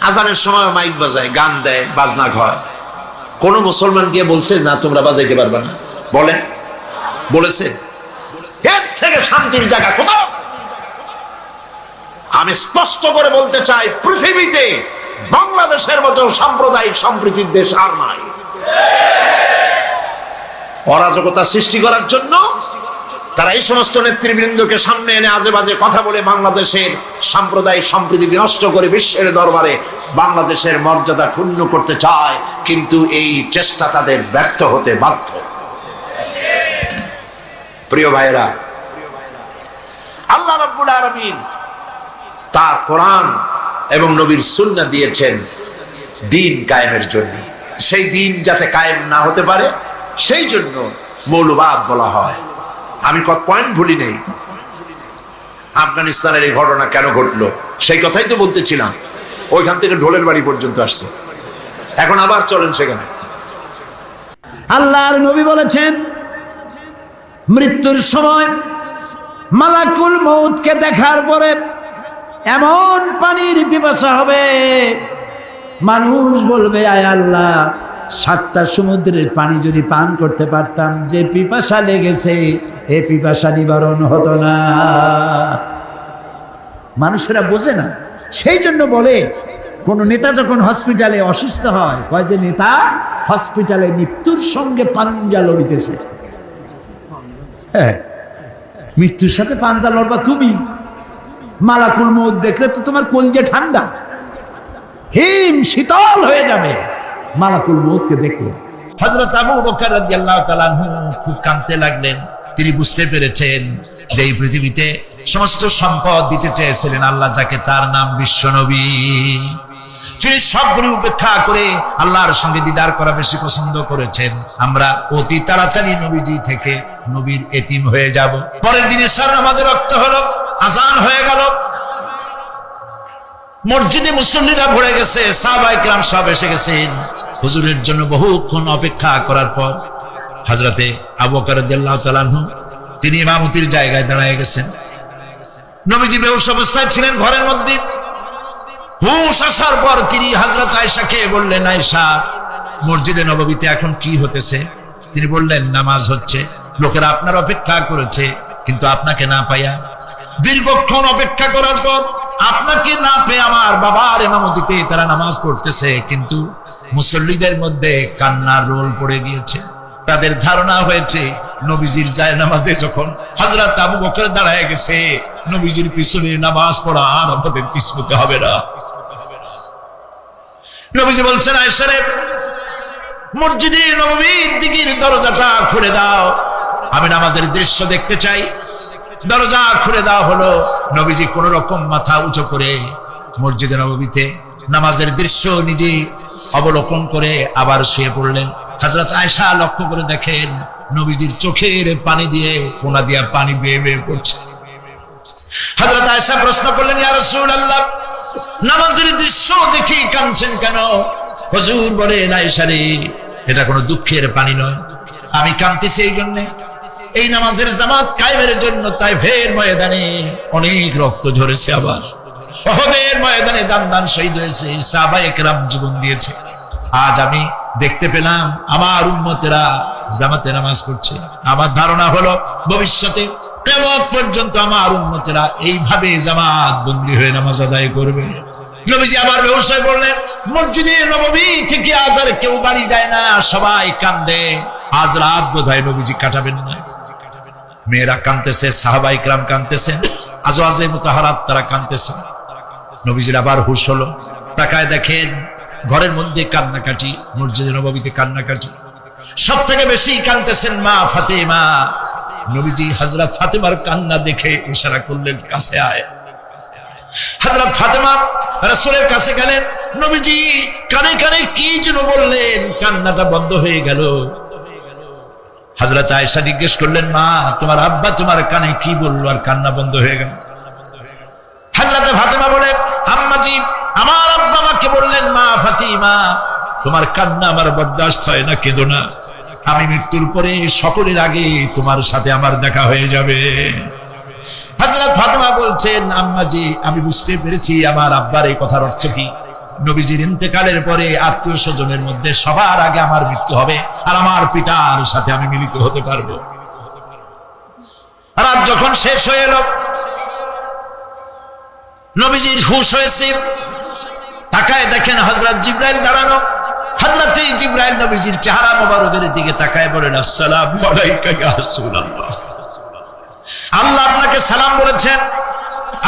আজানের সময় মাইক বাজায়, গান দেয়, বাজনা হয়। কোন মুসলমান গিয়ে বলছে না তোমরা বাজাইতে পারবে না? বলেন, বলেছে? এর থেকে শান্তির জায়গা কোথাও আছে? আমি স্পষ্ট করে বলতে চাই, পৃথিবীতে বাংলাদেশের মতো সাম্প্রদায়িক সম্প্রীতির দেশ আর নাই। অরাজকতা সৃষ্টি করার জন্য তারা এই সমস্ত নেতৃবৃন্দকে সামনে এনে আজে বাজে কথা বলে বাংলাদেশের সাম্প্রদায়িক সম্প্রীতি বিনষ্ট করে বিশ্বের দরবারে বাংলাদেশের মর্যাদা ক্ষুণ্ণ করতে চায়, কিন্তু এই চেষ্টা তাদের ব্যর্থ হতে বাধ্য। প্রিয় ভাইরা, আল্লাহ রাব্বুল আলামিন তার কোরআন এবং নবীর সুন্নাহ দিয়েছেন দ্বীন কায়েমের জন্য। সেই দ্বীন যাতে কায়েম না হতে পারে সেই জন্য মৌলবাদ বলা হয়। আমি কত পয়েন্ট ভুলি নেই। আফগানিস্তানের এই ঘটনা কেন ঘটলো সেই কথাই তো বলতেছিলাম। ওইখান থেকে ঢোলের বাড়ি পর্যন্ত আসছে, এখন আবার চলেন সেখানে। আল্লাহর নবী বলেছেন, মৃত্যুর সময় মালাকুল মউতকে দেখার পরে এমন পানির পিপাসা হবে, মানুষ বলবে আয় আল্লাহ, 7টা সমুদ্রের পানি যদি পান করতে পারতাম, যে পিপাসা লেগেছে এ পিপাসা নিবারণ হতো না। মানুষেরা বোঝে না, সেই জন্য বলে কোন নেতা যখন হসপিটালে অসুস্থ হয়, কয় যে নেতা হসপিটালে মৃত্যুর সঙ্গে পাঞ্জা লড়িতেছে। হ্যাঁ, মৃত্যুর সাথে পাঞ্জা লড়বা তুমি? মালাকুল মউত দেখলে তো তোমার কলজে ঠান্ডা, হিম শীতল হয়ে যাবে মালাকুল মউতকে দেখলে। হযরত আবু বকর রাদিয়াল্লাহু তাআলা আনহু খুব কাঁদতে লাগলেন। তিনি বুঝতে পেরেছেন যে এই পৃথিবীতে সমস্ত সম্পদ দিতে চেয়েছিলেন আল্লাহ যাকে, তার নাম বিশ্বনবী। তিনি সবগুলি উপেক্ষা করে আল্লাহর সঙ্গে দিদার করা বেশি পছন্দ করেছেন। আমরা অতি তাড়াতাড়ি নবীজি থেকে নবীর এতিম হয়ে যাব। পরের দিন ইশার নামাজের রক্ত হলো, আজান হয়ে গেল, মসজিদে মুসল্লিরা ভরে গেছে, সাহাবায়ে কেরাম সব এসে গেছেন। হুজুরের জন্য বহুক্ষণ অপেক্ষা করার পর হযরতে আবু বকর রাদিয়াল্লাহু তাআলা আনহু তিনি ইমামতির জায়গায় দাঁড়ায় গেছেন। নবীজি বেহুশ অবস্থায় ছিলেন ঘরের মধ্যে। হুশ আসার পর তিনি হযরত আয়েশাকে বললেন, আয়েশা, মসজিদে নববীতে এখন কি হতেছে? তিনি বললেন, নামাজ হচ্ছে। লোকেরা আপনার অপেক্ষা করেছে, কিন্তু আপনাকে না পাইয়া, দীর্ঘক্ষণ অপেক্ষা করার পর আপনাকে না পেয়ে আমার বাবার ইমামতিতে তারা নামাজ পড়তেছে, কিন্তু মুসল্লিদের মধ্যে কান্নার রোল পড়ে গিয়েছে। তাদের ধারণা হয়েছে নবীজির জায়নামাজে যখন হযরত আবু বকর দাঁড়ায় গেছে, নবীজির পিছনে নামাজ পড়া আর আমাদের কিসমতে হবে না। নবীজি বলছেন, আয়েশা রে, মসজিদে নববীর দিকের দরজাটা খুলে দাও, আমি নামাজের দৃশ্য দেখতে চাই। দরজা খুলে দেওয়া হলো। নবীজি কোন রকম মাথা উঁচু করে মসজিদে নববীতে নামাজের দৃশ্য নিজে অবলোকন করে আবার শুয়ে পড়লেন। হযরত আয়েশা লক্ষ্য করে দেখেন নবীজির চোখের পানি দিয়ে কোনা দিয়ে পানি বেয়ে বেয়ে পড়ছে। হযরত আয়েশা প্রশ্ন করলেন, ইয়া রাসূলুল্লাহ, নামাজের দৃশ্য দেখি কাঁদছেন কেন? হুজুর বলেন, আয়েশা রে, এটা কোনো দুঃখের পানি নয়, আমি কাঁদতেছি এই জন্য, এই নামাজের জামাত কায়েমের জন্য তাইফের ময়দানে অনেক রক্ত ঝরেছে, আবার উহুদের ময়দানে দান দান শহীদ হয়েছে, সাহাবায়ে কেরাম জীবন দিয়েছে। আজ আমি দেখতে পেলাম আমার উম্মতেরা জামাতে নামাজ পড়ছে। আমার ধারণা হলো ভবিষ্যতে কিয়ামত পর্যন্ত আমার উম্মতেরা এইভাবে জামাত বন্দী হয়ে নামাজ আদায় করবে। নবীজি আবার বেহুশ হয়ে পড়লেন। মসজিদে নববী থেকে আজ আর কেউ বাড়ি যায় না, সবাই কান্দে। আজ রাত বোধহয় নবীজি কাটাবেন না। মেয়েরা কাঁদতেছে, সাহাবায়ে কেরাম কাঁদতেছেন, আজওয়াজে মুতাহারাত তারা কাঁদতেছে। নবীজির আবার হুঁশ হলো, তাকায় দেখেন ঘরের মধ্যে কান্নাকাটি, মসজিদে নববীতে কান্নাকাটি। সব থেকে বেশি কাঁদতেছেন মা ফাতেমা। নবীজি হযরত ফাতেমার কান্না দেখে ইশারা করলেন, কাছে আয়। হযরত ফাতেমা রাসূলের কাছে গেলেন। নবীজি কানে কানে কি যেন বললেন, কান্নাটা বন্ধ হয়ে গেল। হযরত আয়েশা জিজ্ঞেস করলেন, মা, তোমার আব্বা তোমার কানে কি বললো আর কান্না বন্ধ হয়ে গেল? হযরত ফাতেমা বলে, আম্মাজি, আমার আব্বা আমাকে বললেন, মা ফাতিমা, তোমার কান্না আমার বরদাস্ত হয় না, কেঁদো না, আমি মৃত্যুর পরে সকলের আগে তোমার সাথে আমার দেখা হয়ে যাবে। হযরত ফাতেমা বলছেন, আম্মাজি, আমি বুঝতে পেরেছি আমার আব্বার এই কথার অর্থ কি। নবীজির ইন্তেকালের পরে আত্মীয় স্বজনের মধ্যে সবার আগে আমার মৃত্যু হবে আর আমার পিতার সাথে আমি মিলিত হতে পারবো। রাত যখন শেষ হয়ে এলো, নবীজির হুঁশ হয়েছে, তাকায় দেখেন হযরত জিবরাইল দাঁড়ানো। হযরত জিবরাইল নবীজির চেহারা মোবারকের দিকে তাকায় বলেন, আসসালামু আলাইকা ইয়া রাসূলুল্লাহ। আল্লাহ আপনাকে সালাম বলেছেন,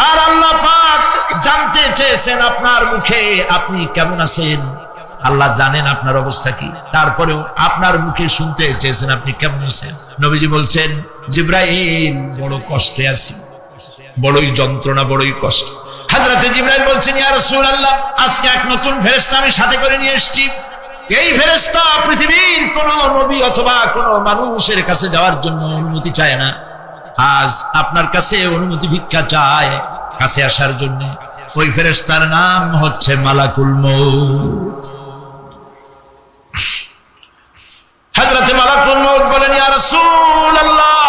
আর আল্লাহ পাক জানতে চেয়েছেন আপনার মুখে আপনি কেমন আছেন। আল্লাহ জানেন আপনার অবস্থা কি, তারপরেও আপনার মুখে শুনতে চেয়েছেন আপনি কেমন আছেন। নবীজি বলছেন, জিবরাইল বড় কষ্টে আছি, বড়ই যন্ত্রণা, বড়ই কষ্ট। হযরত জিবরাইল বলছেন, ইয়া রাসূলুল্লাহ, আজকে এক নতুন ফেরেশতা আমি সাথে করে নিয়ে এসেছি। এই ফেরেশতা পৃথিবীর কোন নবী অথবা কোন মানুষের কাছে যাওয়ার জন্য অনুমতি চায় না, আজ আপনার কাছে অনুমতি ভিক্ষা চায় কাছে আসার জন্য। ওই ফেরেশতার নাম হচ্ছে মালাকুল মউত। হযরত মালাকুল মউত বলেন, ইয়া রাসূলুল্লাহ,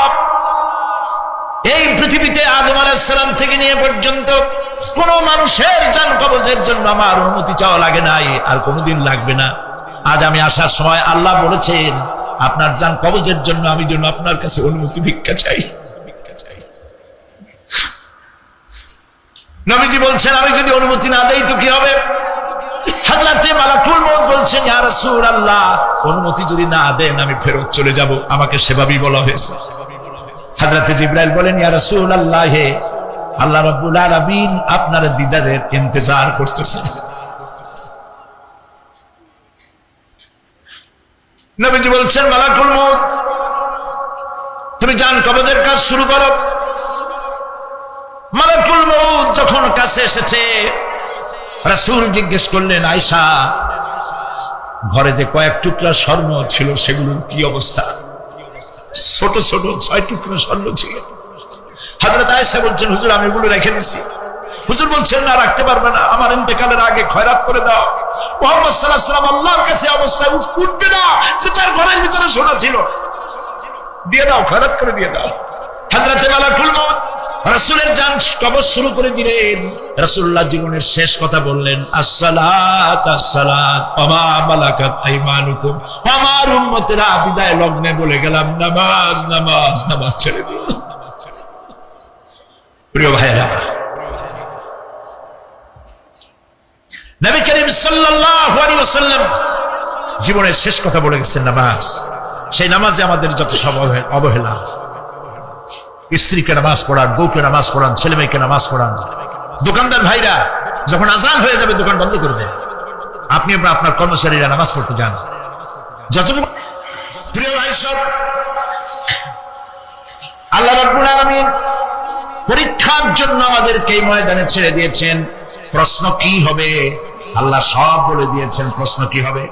এই পৃথিবীতে আদম আলাইহিস সালাম থেকে নিয়ে পর্যন্ত কোন মানুষের জান কবজের জন্য আমার অনুমতি চাওয়া লাগে নাই, আর কোনোদিন লাগবে না। আজ আমি আসার সময় আল্লাহ বলেছেন আপনার জান কবজের জন্য আমি যেন আপনার কাছে অনুমতি ভিক্ষা চাই। নবীজি বলছেন, আমি যদি অনুমতি না দেই তো কি হবে? হযরত মালাকুল মউত বলছেন, ইয়া রাসূলুল্লাহ, অনুমতি যদি না দেন আমি ফেরত চলে যাব। আমাকে সেভাবেই বলা হয়েছে। হযরত জিবরাইল বলেন, ইয়া রাসূলুল্লাহ, আল্লাহ রাব্বুল আলামিন আপনার দিদারের ইন্তজার করতেছেন। নবীজি বলছেন, মালাকুল মউত, তুমি জান কবজের কাজ শুরু করো। মালাকুল মউত যখন কাছে এসেছে, রাসূল জিজ্ঞেস করলেন, আয়েশা, ঘরে যে কয়েক টুকরা স্বর্ণ ছিল সেগুলোর কি অবস্থা? ছোট ছোট 6 টুকরা স্বর্ণ ছিল। হযরত আয়েশা বলছেন, হুজুর আমি এগুলো রেখে দিছি। হুজুর বলছেন, না, রাখতে পারবে না, আমার ইন্তেকালের আগে খয়রাত করে দাও। মুহাম্মদ সাল্লাল্লাহু আলাইহি ওয়াসাল্লাম আল্লাহর কাছে অবস্থায় উঠবে না যে তার ঘরের ভিতরে সোনা ছিল, দিয়ে দাও, খয়রাত করে দিয়ে দাও। হযরত মালাকুল মউত রাসূলের জান কবজ শুরু করে দিলেন। রাসূলুল্লাহ জীবনের শেষ কথা বললেন, আসসালাত আসসালাত ওয়া মা মালাকাত আইমানুকুম। আমার উম্মতেরা বিদায় লগ্নে বলে গেলাম, নামাজ নামাজ নামাজ ছেড়ে দিও। প্রিয় ভাইরা, নবী করিম সাল্লাল্লাহু আলাইহি ওয়াসাল্লাম জীবনের শেষ কথা বলে গেছেন নামাজ। সেই নামাজে আমাদের যত সব অবহেলা, স্ত্রীকে নামাজ পড়ান, বউকে নামাজ পড়ান, ছেলে মেয়েকে নামাজ পড়ান। দোকানদার ভাইরা যখন আজান হয়ে যাবে দোকান বন্ধ করবে, আপনি আপনার কর্মচারীরা নামাজ পড়তে যান। যতটুকু প্রিয় ভাই, সব আল্লাহ রাব্বুল আলামিন পরীক্ষার জন্য আমাদেরকে এই ময়দানে ছেড়ে দিয়েছেন। প্রশ্ন কি হবে আল্লাহ সব বলে দিয়েছেন। প্রশ্ন কি হবে?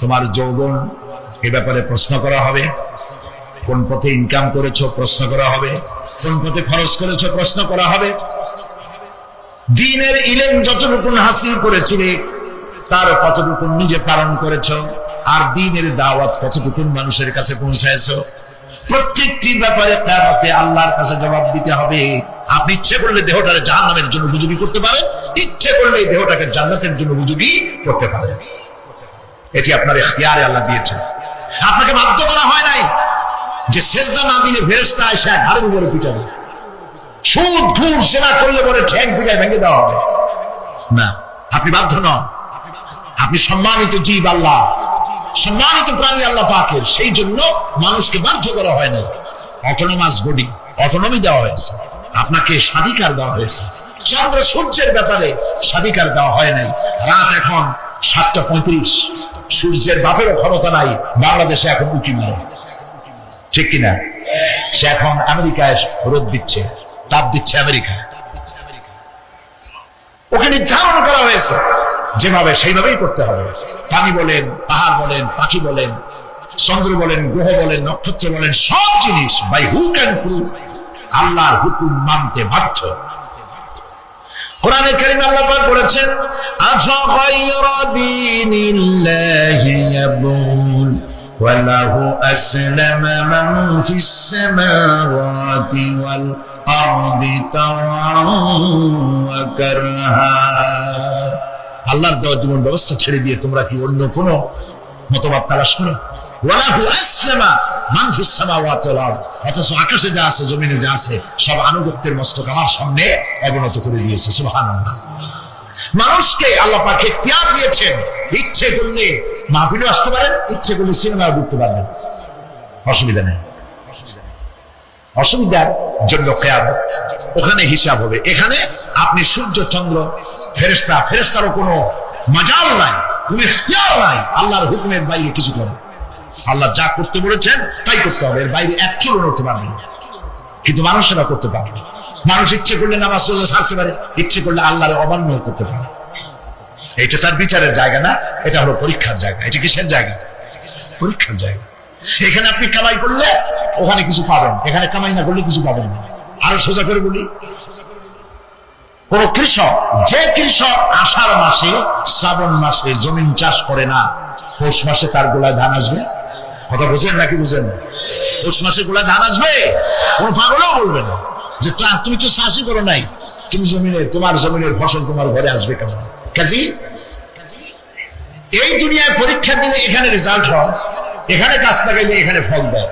তোমার যৌবন, এ ব্যাপারে প্রশ্ন করা হবে। কোন পথে ইনকাম করেছো প্রশ্ন করা হবে। কোন পথে খরচ করেছো প্রশ্ন করা হবে। দ্বীনের ইলম যতটুকু হাসিল করেছিলে তার কতটুকু নিজে পালন করেছো, আর দ্বীনের দাওয়াত কতটুকু মানুষের কাছে পৌঁছায়ছো, প্রত্যেকটি ব্যাপারে কিয়ামতে আল্লাহর কাছে জবাব দিতে হবে। আপনি ইচ্ছে করলে দেহটাকে জাহান্নামের জন্য উপযোগী করতে পারেন, ইচ্ছে করলে দেহটাকে জান্নাতের জন্য উপযোগী করতে পারেন। এটি আপনার ইখতিয়ারে আল্লাহ দিয়েছেন, আপনাকে বাধ্য করা হয় নাই যে সেজদা না দিলে ফেরেশতা এসে ঘাড়ের উপরে পিটাবে, সুদ ঘুষ সেবা করলে পরে ঠ্যাং পিটায় ভেঙে দেওয়া হবে না। আপনি বাধ্য নন। আপনি সম্মানিত জীব, আল্লাহ সম্মানিত প্রাণী আল্লাহ পাকের, সেই জন্য মানুষকে বাধ্য করা হয় না। অটোনমাস বডি, অটোনমি দেওয়া হয়েছে, আপনাকে স্বাধিকার দেওয়া হয়েছে। চন্দ্র সূর্যের ব্যাপারে স্বাধিকার দেওয়া হয় নাই। রাত এখন 7:35, সূর্যের বাপেরও ক্ষমতা নাই বাংলাদেশে এখন উঁকি মারে, ঠিক কিনা? সে এখন আমেরিকায় রোদ দিচ্ছে, তাপ দিচ্ছে আমেরিকায়। ওকে নির্ধারণ করা হয়েছে যেভাবে সেইভাবেই করতে হবে। পানি বলেন, পাহাড় বলেন, পাখি বলেন, চন্দ্র বলেন, গ্রহ বলেন, নক্ষত্র বলেন, সব জিনিস বাই হুক এন্ড ক্রুক আল্লাহর হুকুম মানতে বাধ্য। কোরআনে কারীমে আল্লাহ পাক বলেছেন, আফা গায়রা দীনিল্লাহি ইয়াবুন ওয়া লাহু আসলামা মান ফিস সামাওয়াতি ওয়াল আরদি তাওআন ওয়া কারহা। আল্লাহর দেওয়া জীবন ব্যবস্থা ছেড়ে দিয়ে তোমরা কি অন্য কোনো মতবাদ তালাশ করো? ওয়ালাহু আসলামা মান ফিস সামাওয়াতি ওয়াল আরদ, অথচ আকাশে যা আছে জমিনে যা আছে সব আনুগত্যের মস্তক আমার সামনে অবনত করে দিয়েছে। সুবহানাল্লাহ। মানুষকে আল্লাহ পাক ইখতিয়ার দিয়েছেন, ইচ্ছে করলে মাহফিলে আসতে পারেন, ইচ্ছে করলে সিনেমাও দেখতে পারবেন, অসুবিধা নেই। অসুবিধার জন্য কিয়ামত, ওখানে হিসাব হবে। এখানে আপনি সূর্য চন্দ্র ফেরেশতারও কোনো মাজাল নাই, কোনো ইখতিয়ার নাই আল্লাহর হুকুমের বাইরে কিছু করে। আল্লাহ যা করতে বলেছেন তাই করতে হবে, এর বাইরে এক চুলও নড়তে পারবে না। কিন্তু মানুষেরা করতে পারবে। মানুষ ইচ্ছে করলে নামাজ রোজা ছাড়তে পারে, ইচ্ছে করলে আল্লাহর অমান্য করতে পারে। এটা তার বিচারের জায়গা না, এটা হলো পরীক্ষার জায়গা। এটা কিসের জায়গা? পরীক্ষার জায়গা। এখানে আপনি কামাই করলে ওখানে কিছু পাবেন, এখানে কামাই না করলে কিছু পাবেন না। আরো সোজা করে বলি, কোন কৃষক, যে কৃষক আষাঢ় মাসে শ্রাবণ মাসে জমিন চাষ করে না, পৌষ মাসে তার গোলায় ধান আসবে? কথা বুঝেন নাকি বুঝেন না? পৌষ মাসে গোলায় ধান আসবে? কোন পাগলও বলবে না যে তুমি তো চাষই করো নাই, তুমি তোমার জমিনের ফসল তোমার ঘরে আসবে কেমন? কাজী এই দুনিয়ায় পরীক্ষা দিলে এখানে রেজাল্ট হয়, এখানে কাজ লাগাইলে এখানে ফল দেয়।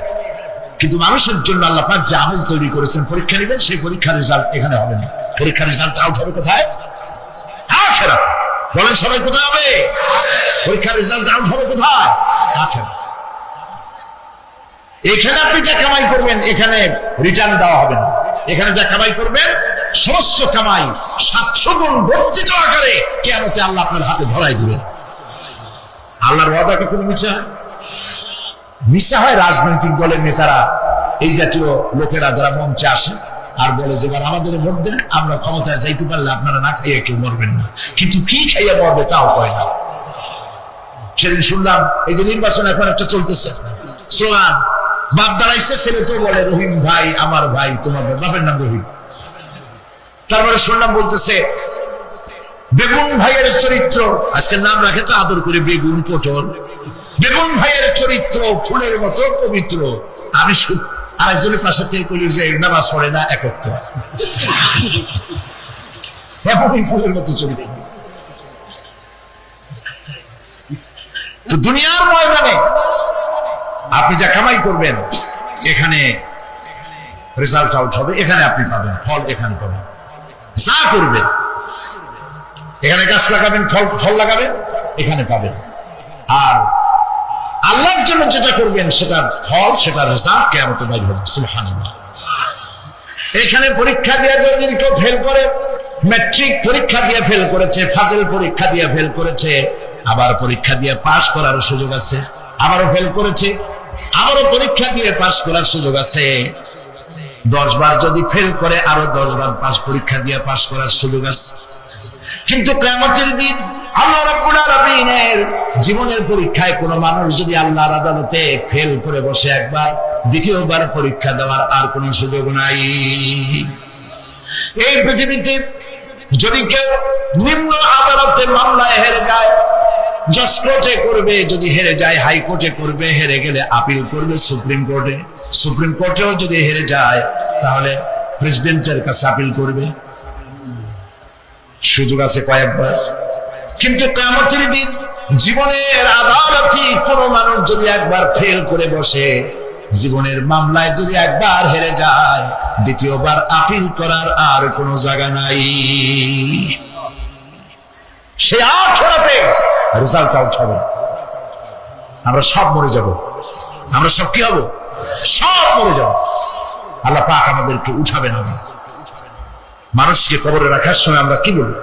কিন্তু মানুষের জন্য আল্লাহ পাক যে আমল তৈরি করেছেন, পরীক্ষা নেবেন, সেই পরীক্ষার রেজাল্ট এখানে হবে না। পরীক্ষার রেজাল্ট আউট হবে কোথায়? আখিরাত। বলেন সবাই কোথায় হবে? পরীক্ষার রেজাল্ট আউট হবে কোথায়? আখিরাত। এখানে আপনি যা কামাই করবেন এখানে রিটার্ন দেওয়া হবে না। এখানে যা কামাই করবেন সমস্ত কামাই 700 গুণ বর্ধিত আকারে কিয়ামতে আল্লাহ আপনার হাতে ধরাই দিবেন। আল্লাহর ওয়াদা কখনো মিথ্যা হয়? মিথ্যা হয় রাজনৈতিক দলের নেতারা, এই জাতীয় লোকেরা যারা মঞ্চে আসে আর বলে যে আমাদের ভোট দেন, আমরা ক্ষমতায় যাইতে পারলে আপনারা না খাইয়ে কেউ মরবেন না। কিন্তু কি খাইয়া মরবে তাও কয় না। সেদিন শুনলাম এই যে নির্বাচন এখন একটা চলতেছে, স্লোগান বাপ দাঁড়াইছে, ছেলে তো বলে রহিম ভাই আমার ভাই, তোমার বাপের নাম রহিম। তারপরে শুনলাম বলতেছে বেগুন ভাইয়ের চরিত্র, আজকের নাম রাখে তো আদর করে বেগুন পটল, বেগুন ভাইয়ের চরিত্র ফুলের মতো পবিত্র। আমি আরেকজনের পাশে থেকে করি যে নামাজ পড়ে না একক, এমনই ফুলের মতো চরিত্র। তো দুনিয়ার ময়দানে আপনি যা কামাই করবেন এখানে রেজাল্ট আউট হবে, এখানে আপনি পাবেন ফল, এখানে পাবেন। যা করবেন এখানে গাছ লাগাবেন, ফল লাগাবেন, এখানে পাবেন। আর আল্লাহর জন্য যেটা করবেন সেটার ফল, সেটার রেজাল্ট কিয়ামতে বাইর হবে। সুবহানাল্লাহ। এখানে পরীক্ষা দিয়ে যদি কেউ ফেল করে, ম্যাট্রিক পরীক্ষা দিয়ে ফেল করেছে, ফাজিল পরীক্ষা দিয়ে ফেল করেছে, আবার পরীক্ষা দিয়ে পাস করার সুযোগ আছে, আবারও ফেল করেছে, আবারও পরীক্ষা দিয়ে পাস করার সুযোগ আছে। 10 বার যদি ফেল করে আরো 10 বার পাস পরীক্ষা দিয়ে পাস করার সুযোগ আছে। কিন্তু কিয়ামতের দিন আল্লাহ রাব্বুল আলামিনের জীবনের পরীক্ষায় কোন মানুষ যদি আল্লাহর আদালতে ফেল করে বসে একবার, দ্বিতীয়বার পরীক্ষা দেওয়ার আর কোন সুযোগ নাই। এই পৃথিবীতে যদি কেউ নিম্ন আদালতে মামলায় হেরে যায়, জজ কোর্টে করবে, যদি হেরে যায় হাইকোর্টে করবে, হেরে গেলে আপিল করবে সুপ্রিম কোর্টে, সুপ্রিম কোর্টেও যদি হেরে যায় তাহলে প্রেসিডেন্টের কাছে আপিল করবে। সুযোগ আছে কয়েকবার। কিন্তু কিয়ামতের দিন জীবনের আদালতে কোন মানুষ যদি একবার ফেল করে বসে, জীবনের মামলায় যদি একবার হেরে যায়, দ্বিতীয়বার আপিল করার আর কোনো জায়গা নাই। সে আখিরাতে রেজাল্ট আউট হবে। আমরা সব মরে যাব, আমরা সব কি হব? সব মরে যাব। আল্লাহ পাক আমাদেরকে উঠাবেন না। মানুষকে কবরে রাখার সময় আমরা কি বলি?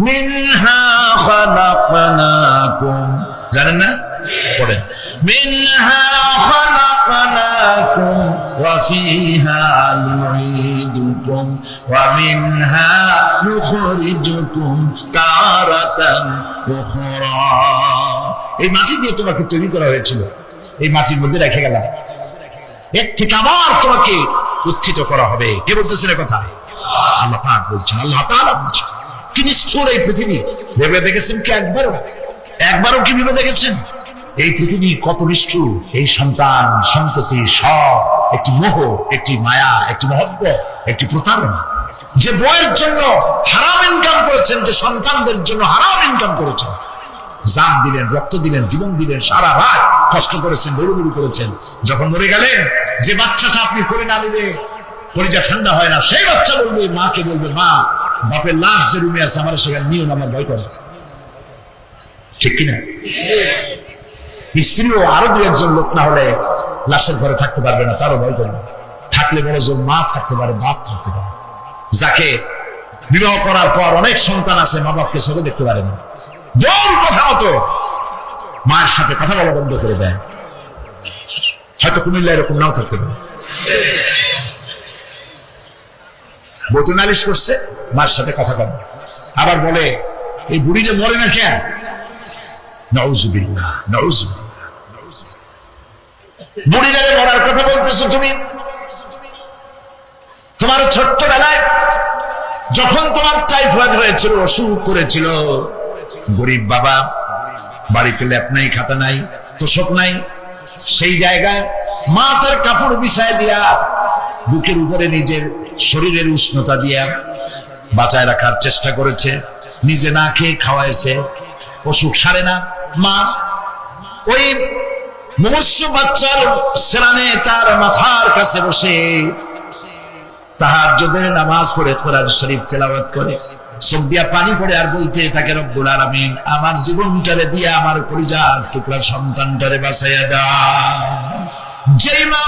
মিনহা খালাকনাকুম, জানেন না? পড়েন, মিনহা খালাকনাকুম ওয়া ফিহা নুঈদুকুম ওয়া মিনহা নুখরিজুকুম তারাতান উখরা। এই মাটি দিয়ে তোমাকে তৈরি করা হয়েছিল, এই মাটির মধ্যে রেখে গেলাম, এর থেকে আবার তোমাকে উত্থিত করা হবে। কে বলতেছেন কথা? আল্লাহ পাক বলছেন, আল্লাহ তাআলা বলছেন। কি নিষ্ঠুর এই পৃথিবী! ভেবে দেখেছেন কি একবারও কি ভেবে দেখেছেন এই পৃথিবী কত নিষ্ঠুর? এই সন্তান সন্ততি সব একটি মোহ, একটি মায়া, একটি মহব্বত, একটি প্রতারণা। যে বইয়ের জন্য হারাম ইনকাম করেছেন, যে সন্তানদের জন্য হারাম ইনকাম করেছেন, জান দিলেন, রক্ত দিলেন, জীবন দিলেন, সারা রাত কষ্ট করেছেন, দৌড়দৌড়ি করেছেন, যখন মরে গেলেন যে বাচ্চাটা আপনি করে না দিলে কলিজা ঠান্ডা হয় না, সেই বাচ্চা বলবে, মাকে বলবে, মা বাপের লাশ যে রুমে আছে আমার সেখানে নিও না, আমার ভয় করে। ঠিক কিনা? স্ত্রীও আরো দু একজন লোক না হলে লাশের ঘরে থাকতে পারবে না, তারও ভয় করবে। থাকলে বড় জোর মা থাকতে পারে, বাপ থাকতে পারে। যাকে বিবাহ করার পর অনেক সন্তান আছে, মা বাপকে চোখে দেখতে পারে না, দৌড় কথা মতো মায়ের সাথে কথা বলা বন্ধ করে দেয়। হয়তো কুমিল্লা এরকম নাও থাকতে পারে, বতু নালিশ করছে, মায়ের সাথে কথা বলে, আবার বলে এই বুড়িটা মরে না কেন? নাউজুবিল্লাহ, নাউজুবিল্লাহ। বুড়িটারে মরার কথা বলতেছো তুমি? তোমার ছোট্টবেলায় যখন তোমার টাইফয়েড হয়েছিল, অসুখ করেছিল, গরিব বাবা, বাড়িতে ল্যাপ নাই, খাতা নাই, তোষক নাই, সেই জায়গায় মা তার কাপড় বিছায় দিয়া বুকের উপরে নিজের শরীরের উষ্ণতা দিয়া বাঁচায় রাখার চেষ্টা করেছে, নিজে না খেয়ে খাওয়াইছে, অসুখ সারে না। মা ওই মুমূর্ষ বাচ্চার সেরানে তার মাথার কাছে বসে তাহাজ্জুদের নামাজ পড়ে কোরআন শরীফ তেলাওয়াত করে, চোখ দিয়া পানি পড়ে আর বলতে থাকে, রব্বুল আলামিন আমার জীবনটারে দিয়া আমার কলিজার টুকরা সন্তানটারে বাঁচাইয়া দাও। যেই মা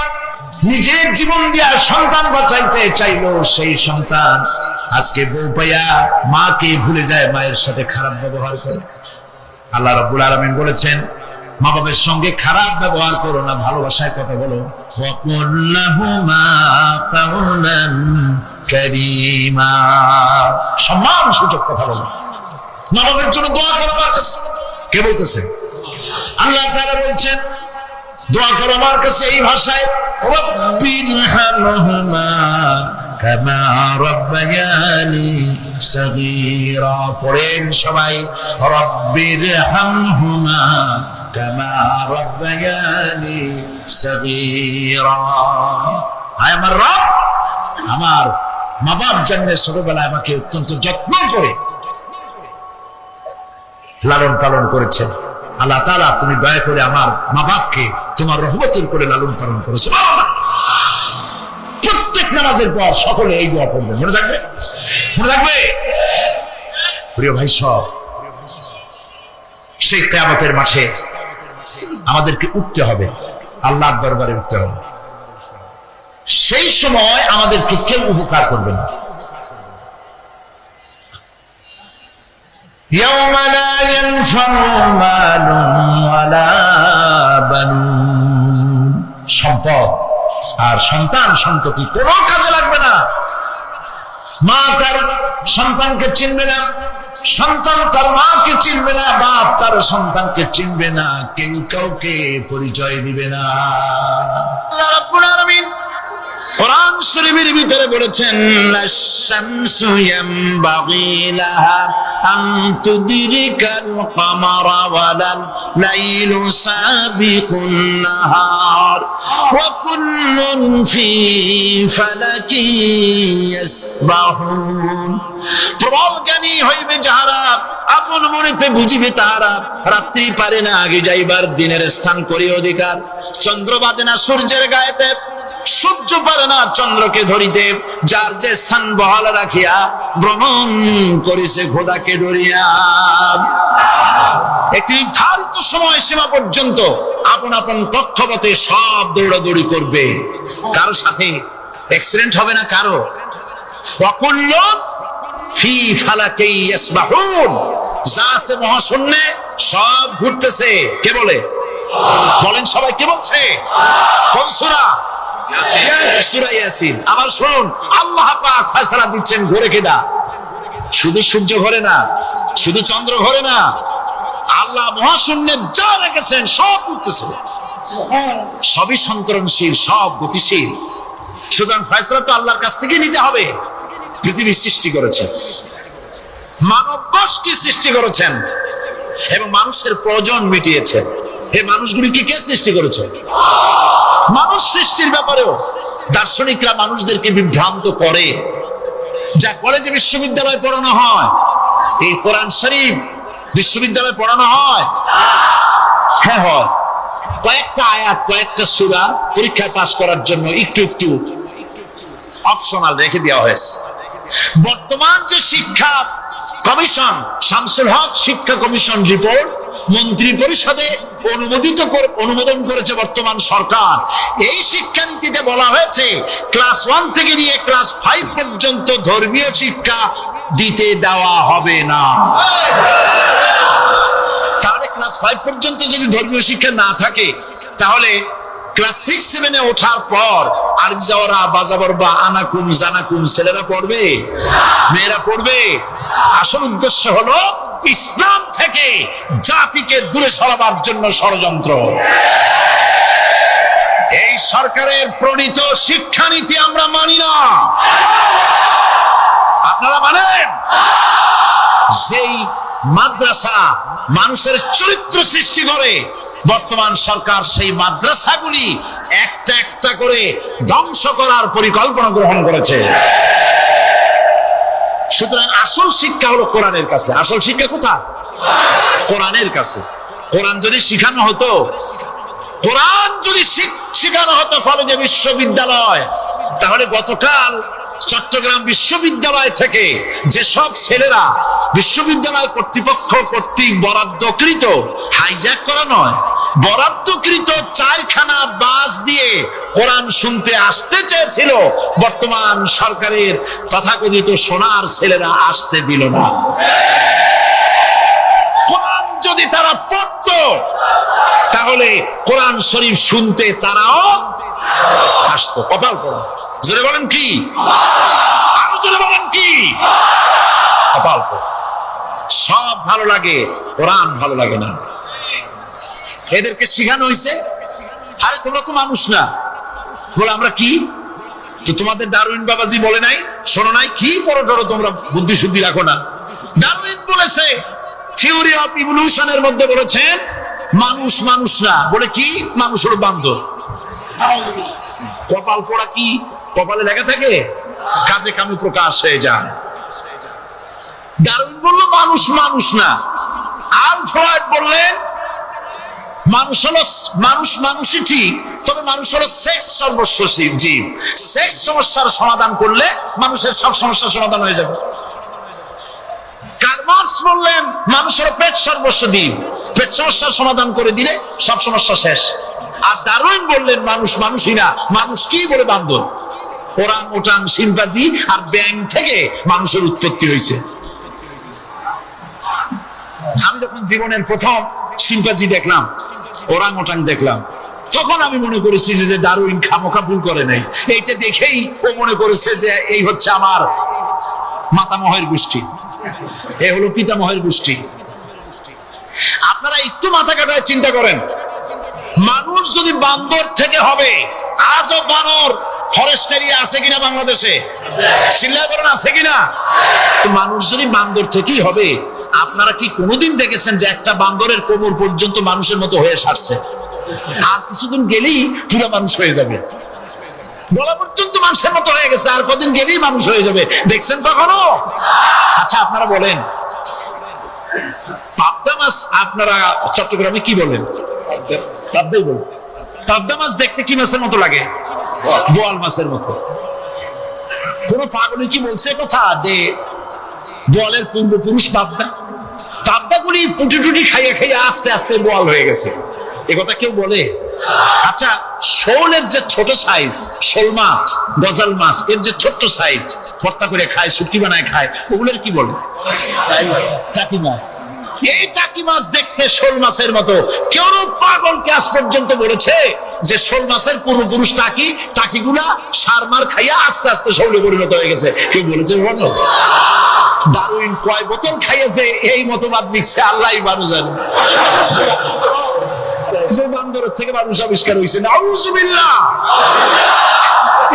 নিজের জীবন দিয়া সন্তান বাঁচাইতে চাইলো, সেই সন্তান আজকে বউ পাইয়া মাকে ভুলে যায়, মায়ের সাথে খারাপ ব্যবহার করে। আল্লাহ রাব্বুল আলামিন বলেছেন, মা বাবার সঙ্গে খারাপ ব্যবহার করো না, ভালোবাসায় কথা বলো। সম্মান সূচক কথা বলো, মা বাবার জন্য দোয়া করো আমার কাছে। কে বলতেছে? আল্লাহ তাআলা বলছেন দোয়া করো আমার কাছে এই ভাষায়, রব্বিরহামহুমা কামা রাব্বায়ানি সগীরা। পড়েন সবাই, রব্বিরহামহুমা কামা রাব্বায়ানি সগীরা। আয় আমার রব, আমার মা বাপ জন্মের ছোটবেলায় আমাকে অত্যন্ত যত্ন করে লালন পালন করেছেন। আল্লাহ তাআলা তুমি দয়া করে আমার মা বাপকে তোমার রহমতের করে লালন পালন করো। সুবহানাল্লাহ। প্রত্যেক নামাজের পর সকলে এই দোয়া পড়বেন, মনে থাকবে? মনে থাকবে? প্রিয় ভাই সব, সেই কিয়ামতের মাঠে আমাদেরকে উঠতে হবে, আল্লাহর দরবারে উঠতে হবে। সেই সময় আমাদেরকে কেউ উপকার করবে না। يوم لا ينفع مال ولا بنون। সম্পদ আর সন্তান সন্ততি কোনো কাজে লাগবে না। মা তার সন্তানকে চিনবে না, সন্তান তার মাকে চিনবে না, বাপ তার সন্তানকে চিনবে না, কেউ কাউকে পরিচয় দিবে না। আল্লাহ রাব্বুল আলামিন কোরআন শরীফের ভিতরে বলেছেন, আশ-শামসু ইয়ামবাগি লাহা আন তুদরিকাল কামারা ওয়ালাল লাইলু সাবিকুন নাহার ওয়া কুল্লুন ফি ফালাকি ইয়াসবাহুন। প্রবল জ্ঞানী হইবে যাহারা, আপন মনেতে বুঝিবে তাহারা, রাত্রি পারে না আগে যাইবার, দিনের স্থান করি অধিকার। চন্দ্র বাদে না সূর্যের গায়েতে, সূর্য পারে না চন্দ্রকে ধরিতে, যার যে স্থান বহাল রাখিয়া ভ্রমণ করিছে খোদাকে ডরিয়া। একটি নির্ধারিত সময় সীমা পর্যন্ত আপন আপন কক্ষপথে সব দৌড়াদৌড়ি করবে, কারো সাথে অ্যাক্সিডেন্ট হবে না কারো। ওয়াকুল্লুন ফি ফালাকি ইয়াসবাহুন। যা আছে মহাশূন্যে সব ঘুরতেছে। কে বলে? বলেন সবাই, কে বলছে? কোন সূরা? সূরা ইয়াসিন। আবার শুনুন, আল্লাহ পাক ফয়সালা দিচ্ছেন, ঘোরে কেডা? শুধু সূর্য ঘোরে না, শুধু চন্দ্র ঘোরে না, আল্লাহ মহাশূন্যে যা রেখেছেন সব ঘুরতেছে, সবই সন্তরণশীল, সব গতিশীল। সুতরাং ফয়সালা তো আল্লাহর কাছ থেকে নিতে হবে। পৃথিবী সৃষ্টি করেছেন, মানব গোষ্ঠী সৃষ্টি করেছেন এবং মানুষের প্রয়োজন মিটিয়েছেন। এই মানুষগুলিকে কে সৃষ্টি করেছে? মানুষ সৃষ্টির ব্যাপারেও দার্শনিকরা মানুষদেরকে বিভ্রান্ত করে। যা কলেজে বিশ্ববিদ্যালয়ে পড়ানো হয়, এই কোরআন শরীফ বিশ্ববিদ্যালয়ে পড়ানো হয়? হ্যাঁ হয়। কয়েকটা আয়াত, কয়েকটা সূরা পরীক্ষায় পাস করার জন্য একটু একটু অপশনাল রেখে দেওয়া হয়েছে। বর্তমান যে শিক্ষা কমিশন, শামসুল হক শিক্ষা কমিশন রিপোর্ট মন্ত্রী পরিষদে অনুমোদন করেছে বর্তমান সরকার। এই শিক্ষানীতিতে বলা হয়েছে ক্লাস 1 থেকে নিয়ে ক্লাস 5 পর্যন্ত ধর্মীয় শিক্ষা দিতে দেওয়া হবে না। তাহলে ক্লাস 5 পর্যন্ত যদি ধর্মীয় শিক্ষা না থাকে, তাহলে ক্লাস 6-7 ওঠার পর আরবি যাওয়ারা বাজাবর বা আনাকুম জানাকুম ছেলেরা পড়বে, মেয়েরা পড়বে? আসল উদ্দেশ্য হলো ইসলাম থেকে জাতিকে দূরে সরাবার জন্য ষড়যন্ত্র। এই সরকারের প্রণীত শিক্ষানীতি আমরা মানি না। আপনারা মানেন? যেই মাদ্রাসা মানুষের চরিত্র সৃষ্টি করে, বর্তমান সরকার সেই মাদ্রাসাগুলি একটা একটা করে ধ্বংস করার পরিকল্পনা গ্রহণ করেছে। সুতরাং আসল শিক্ষা হলো কোরআনের কাছে। আসল শিক্ষা কোথায়? কোরআনের কাছে। কোরআন যদি শিখানো হতো, কোরআন যদি শিখানো হতো কলেজে বিশ্ববিদ্যালয়, তাহলে গতকাল চট্টগ্রাম বিশ্ববিদ্যালয় থেকে যেসব ছেলেরা বিশ্ববিদ্যালয় কর্তৃপক্ষ কর্তৃক বরাদ্দকৃত, হাইজ্যাক করা নয়, বরাদ্দকৃত 4খানা বাস দিয়ে কোরআন শুনতে আসতে চেয়েছিল, বর্তমান সরকারের তথাকথিত সোনার ছেলেরা আসতে দিল না। কোরআন যদি তারা পড়তো, তাহলে কোরআন শরীফ শুনতে তারাও আসতো। কপাল পড়া। জোরে বলেন কি? আরো জোরে বলেন কি? কপাল পড়া। সব ভালো লাগে, কোরআন ভালো লাগে না। এদেরকে শিখানো হয়েছে, আরে তোমরা তো মানুষ না। বলে আমরা কি? তো তোমাদের ডারউইন বাবাজি বলে নাই, শোনো নাই? কি পড়ো টড়ো তোমরা, বুদ্ধি শুদ্ধি রাখো না। ডারউইন বলেছে, থিওরি অফ ইভলিউশনের মধ্যে বলেছেন মানুষ মানুষ না। বলে কি? মানুষ হলো বান্দর। কপাল পোড়া। কি কপালে লেখা থাকে? কাজে কামে প্রকাশ হয়ে যায়। ডারউইন বলল মানুষ মানুষ না। আলফ্রেড বললেন মানুষ হলো মানুষই ঠিক, তবে মানুষ হলো সেক্স সর্বস্ব জীব। সেক্স সমস্যার সমাধান করলে মানুষের সব সমস্যার সমাধান হয়ে যাবে। কার্ল মার্কস বললেন মানুষ হলো পেট সর্বস্ব জীব, পেট সমস্যার সমাধান করে দিলে সব সমস্যা শেষ। আর ডারউইন বললেন মানুষ মানুষই না, মানুষ কি? বলে বান্দর। ওরাং ওটাং শিম্পাঞ্জি আর ব্যাং থেকে মানুষের উৎপত্তি হয়েছে। আমি যখন জীবনের প্রথম শিম্পাঞ্জি দেখলাম, ওরাং ওটাং দেখলাম, তখন আমি মনে করেছি যে ডারউইন খামোখা ভুল করে নাই। এইটা দেখেই ও মনে করেছে যে এই হচ্ছে আমার মাতামহের গোষ্ঠী, এ হলো পিতামহের গোষ্ঠী। আপনারা একটু মাথা কাটায় চিন্তা করেন, মানুষ যদি বান্দর থেকে হবে, আজও বানর ফরেস্ট এরিয়া আছে কিনা বাংলাদেশে? চিল্লায় বলেন আছে কিনা? মানুষ যদি বান্দর থেকেই হবে, আপনারা কি কোনোদিন দেখেছেন যে একটা বান্দরের কোমর পর্যন্ত মানুষের মতো হয়ে সারছে? আর কিছুদিন গেলেই পুরো মানুষ হয়ে যাবে। গলা পর্যন্ত মানুষের মতো হয়ে গেছে, আর কদিন গেলেই মানুষ হয়ে যাবে। দেখছেন কখনো? আচ্ছা আপনারা বলেন, পাবদা মাছ আপনারা চট্টগ্রামে কি বলেন? পাবদাই বলেন। পাবদা মাছ দেখতে কি মাছের মতো লাগে? বোয়াল মাছের মতো। কোন পাগলে কি বলছে কথা যে বোয়ালের পূর্বপুরুষ পাবদা? পাবদাগুলি পুটি টুটি খাইয়ে খাইয়ে আস্তে আস্তে বোয়াল হয়ে গেছে, এ কথা কেউ বলে? আচ্ছা শোলের যে ছোট সাইজ, শোল মাছ, গজাল মাছ, এর যে ছোট্ট সাইজ ভর্তা করে খায়, শুটকি বানায় খায়, ওগুলোর কি বলে? টাকি মাছ। এই টাকি মাছ দেখতে শোল মাছের মতো। কেউ পাগলকে আজ পর্যন্ত বলেছে যে শোল মাছের পূর্বপুরুষ টাকি, টাকিগুলা সার মার খাইয়া আস্তে আস্তে শোলে পরিণত হয়ে গেছে? কেউ বলেছে? বলো। ডারউইন কয় বোতল খাইয়ে যে এই মতবাদ লিখছে আল্লাহই ভালো জানে। যে বান্দরের থেকে মানুষ আবিষ্কার হয়েছে, নাউজুবিল্লাহ।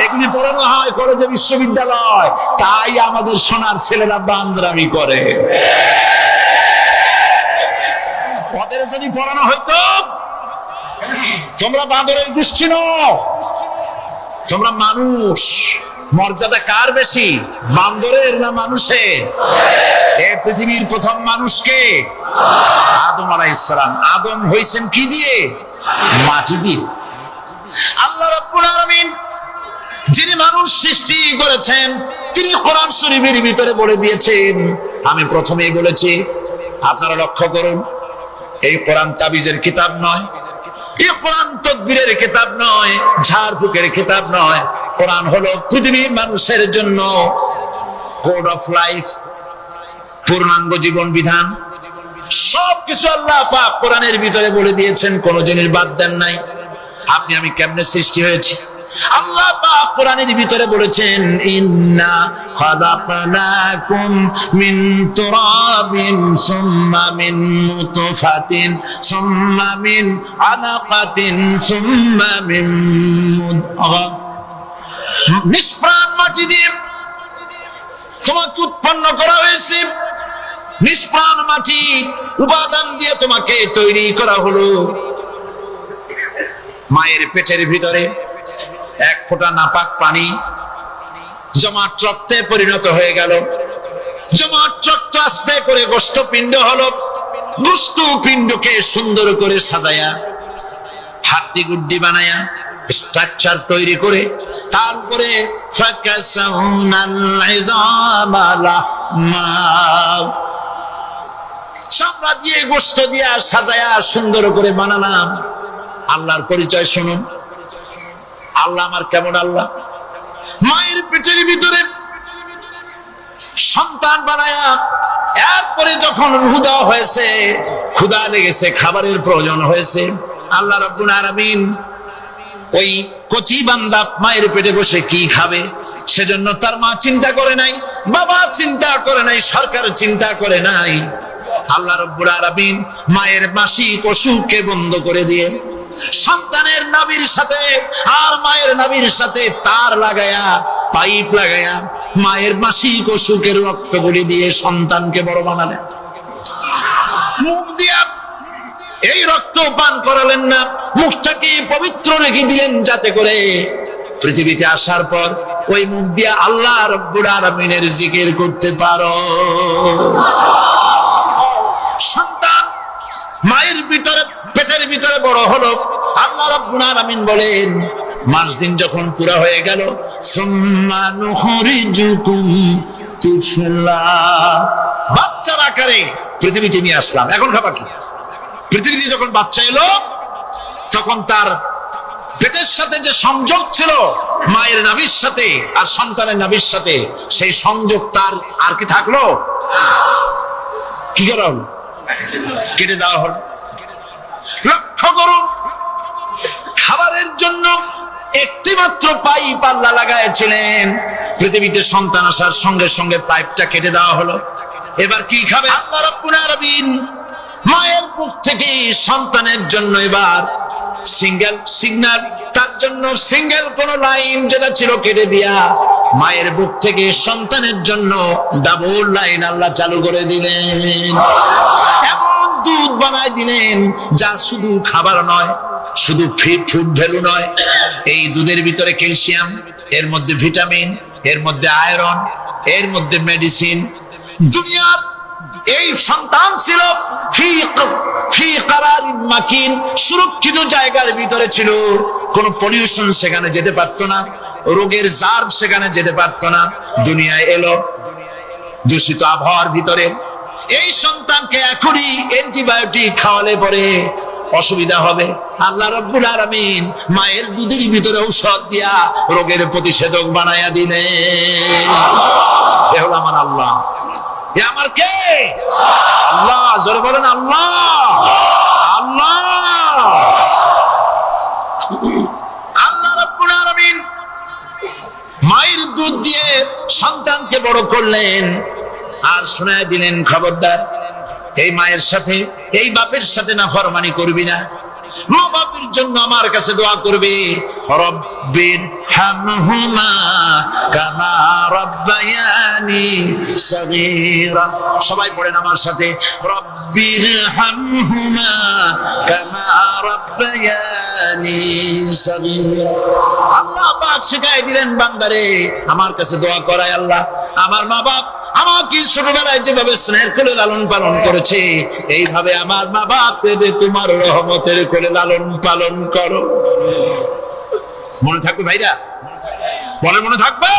এগুলি পড়ানো হয় কলেজে বিশ্ববিদ্যালয়, তাই আমাদের সোনার ছেলেরা বান্দরামি করে। ওদের যদি পড়ানো হয়তো তোমরা বান্দরের গোষ্ঠী নও, তোমরা মানুষ, মর্যাদা কার বেশি, বান্দরের না মানুষের? এই পৃথিবীর প্রথম মানুষকে আদম আলাইহিস সালাম। আদম হইছেন কি দিয়ে? মাটি দিয়ে। আল্লাহ রাব্বুল আলামিন যিনি মানুষ সৃষ্টি করেছেন তিনি কোরআন শরীফের ভিতরে বলে দিয়েছেন, আমি প্রথমেই বলেছি, আপনারা লক্ষ্য করুন, এই কোরআন তাবিজের কিতাব নয়, এই কোরআন তদবিরের কিতাব নয়, ঝাড়ফুঁকের কিতাব নয়। কোরআন হলো পৃথিবীর মানুষের জন্য কোড অফ লাইফ, পূর্ণাঙ্গ জীবন বিধান। সবকিছু আল্লাহ পাক কোরআনের ভিতরে বলে দিয়েছেন, কোন জিনিস বাদ দেন নাই। আপনি আমি কেমনে সৃষ্টি হয়েছি আল্লাহ পাক কোরআনের ভিতরে বলেছেন, ইন্না খালাকনাকুম মিন তুরাবিন সুম্মা মিন নুতফাতিন সুম্মা মিন আলাকাতিন সুম্মা মিন মুদগা। নিষ্প্রাণ মাটি দিয়ে তোমাকে উৎপন্ন করা হয়েছে, নিষ্প্রাণ মাটি উপাদান দিয়ে তোমাকে তৈরি করা হলো। মায়ের পেটের ভিতরে এক ফোঁটা নাপাক পানি জমাট রক্তে পরিণত হয়ে গেল, জমাট রক্ত আস্তে করে গোশতপিণ্ড হলো, গোশতপিণ্ডকে সুন্দর করে সাজায়া হাড্ডি গুড্ডি বানায়া স্ট্রাকচার তৈরি করে তার উপরে চামড়া দিয়ে গোশত দিয়া সাজায়া সুন্দর করে বানালাম। আল্লাহর পরিচয় শুনুন, আল্লাহ আমার কেমন আল্লাহ। মায়ের পেটের ভিতরে সন্তান বানায়া এরপরে যখন রূহ দেওয়া হয়েছে, ক্ষুধা লেগেছে, খাবারের প্রয়োজন হয়েছে, আল্লাহ রাব্বুল আলামিন ওই কচি বান্দা মায়ের পেটে বসে কি খাবে সেজন্য তার মা চিন্তা করে নাই, বাবা চিন্তা করে নাই, সরকার চিন্তা করে নাই। আল্লাহ রাব্বুল আলামিন মায়ের মাসিক অসুখকে বন্ধ করে দিয়ে সন্তানের নাভির সাথে আর মায়ের নাভির সাথে তার লাগায়া, পাইপ লাগায়া মায়ের মাসিক অসুখের রক্তগুলি দিয়ে সন্তানকে বড় বানালেন। মুখ দিয়া এই রক্ত পান করালেন না, মুখটাকে পবিত্র রেখে দিলেন যাতে করে পৃথিবীতে আসার পর ওই মুখ দিয়ে আল্লাহ রাব্বুল আলামিনের জিকির করতে পারো। সন্তান মায়ের ভিতরে পেটের ভিতরে বড় হলো, আল্লাহ রাব্বুল আলামিন বলেন মাস দিন যখন পুরা হয়ে গেল, সুম্মা নুখরিজুকুম তুফলা, বাচ্চার আকারে পৃথিবীতে নিয়ে আসলাম। এখন খাবার কি? পৃথিবীতে যখন বাচ্চা এলো তখন তার পেটের সাথে যে সংযোগ ছিল মায়ের নাভির সাথে আর সন্তানের নাভির সাথে, সেই সংযোগ তার আর কি থাকলো? কি করা হলো? কেটে দেওয়া হলো। লক্ষ্য করুন, খাবারের জন্য একটি মাত্র পাইপ আল্লাহ লাগাইছিলেন, পৃথিবীতে সন্তান আসার সঙ্গে সঙ্গে পাইপটা কেটে দেওয়া হলো। এবার কি খাবে? আল্লাহ রাব্বুল আলামিন মায়ের বুক থেকে সন্তানের জন্য এবার সিঙ্গেল সিগন্যাল, তার জন্য সিঙ্গেল কোন লাইন যেটা ছিল কেটে দিয়া মায়ের বুক থেকে সন্তানের জন্য ডাবল লাইন আল্লাহ চালু করে দিলেন। এমন দুধ বানায় দিলেন যা শুধু খাবার নয়, শুধু ফুড ভ্যালু নয়, এই দুধের ভিতরে ক্যালসিয়াম, এর মধ্যে ভিটামিন, এর মধ্যে আয়রন, এর মধ্যে মেডিসিন। দুনিয়ার এই সন্তান ছিল ফি কারারিন মাকিন, সুরক্ষিত জায়গার ভিতরে ছিল, কোন পলিউশন সেখানে যেতে পারতো না, রোগের জার্ম সেখানে যেতে পারতো না। দুনিয়ায় এলো দূষিত আবহাওয়ার ভিতরে, এই সন্তানকে এখনই অ্যান্টিবায়োটিক খাওয়ালে পরে অসুবিধা হবে। আল্লাহ রাব্বুল আলামিন মায়ের দুধের ভিতরে ঔষধ দিয়া রোগের প্রতিষেধক বানায়া দিলেন। এ হলো আমার আল্লাহ। এ আমার কে? আল্লাহ। জোরে বলেন আল্লাহ। আল্লাহ আল্লাহ রাব্বুল আলামিন মায়ের দুধ দিয়ে সন্তানকে বড় করলেন আর শোনায় দিলেন, খবরদার এই মায়ের সাথে, এই বাপের সাথে নাফরমানি করবি না, মা বাবার জন্য আমার কাছে দোয়া করবে, রব্বির হামহুমা কামা রাব্বায়ানি সগীরা। সবাই পড়েন আমার সাথে, রব্বির হামহুমা কামা রাব্বায়ানি সগীরা। আল্লাহ পাক শিখাই দিলেন বান্দারে আমার কাছে দোয়া করায়, আল্লাহ আমার মা বাপ আমাকে ছোটবেলায় যেভাবে স্নেহের কোলে লালন পালন করেছে, এইভাবে আমার মা বাপ তোমার রহমতের কোলে লালন পালন করো। মনে থাকবে ভাইরা? বলে মনে থাকবে?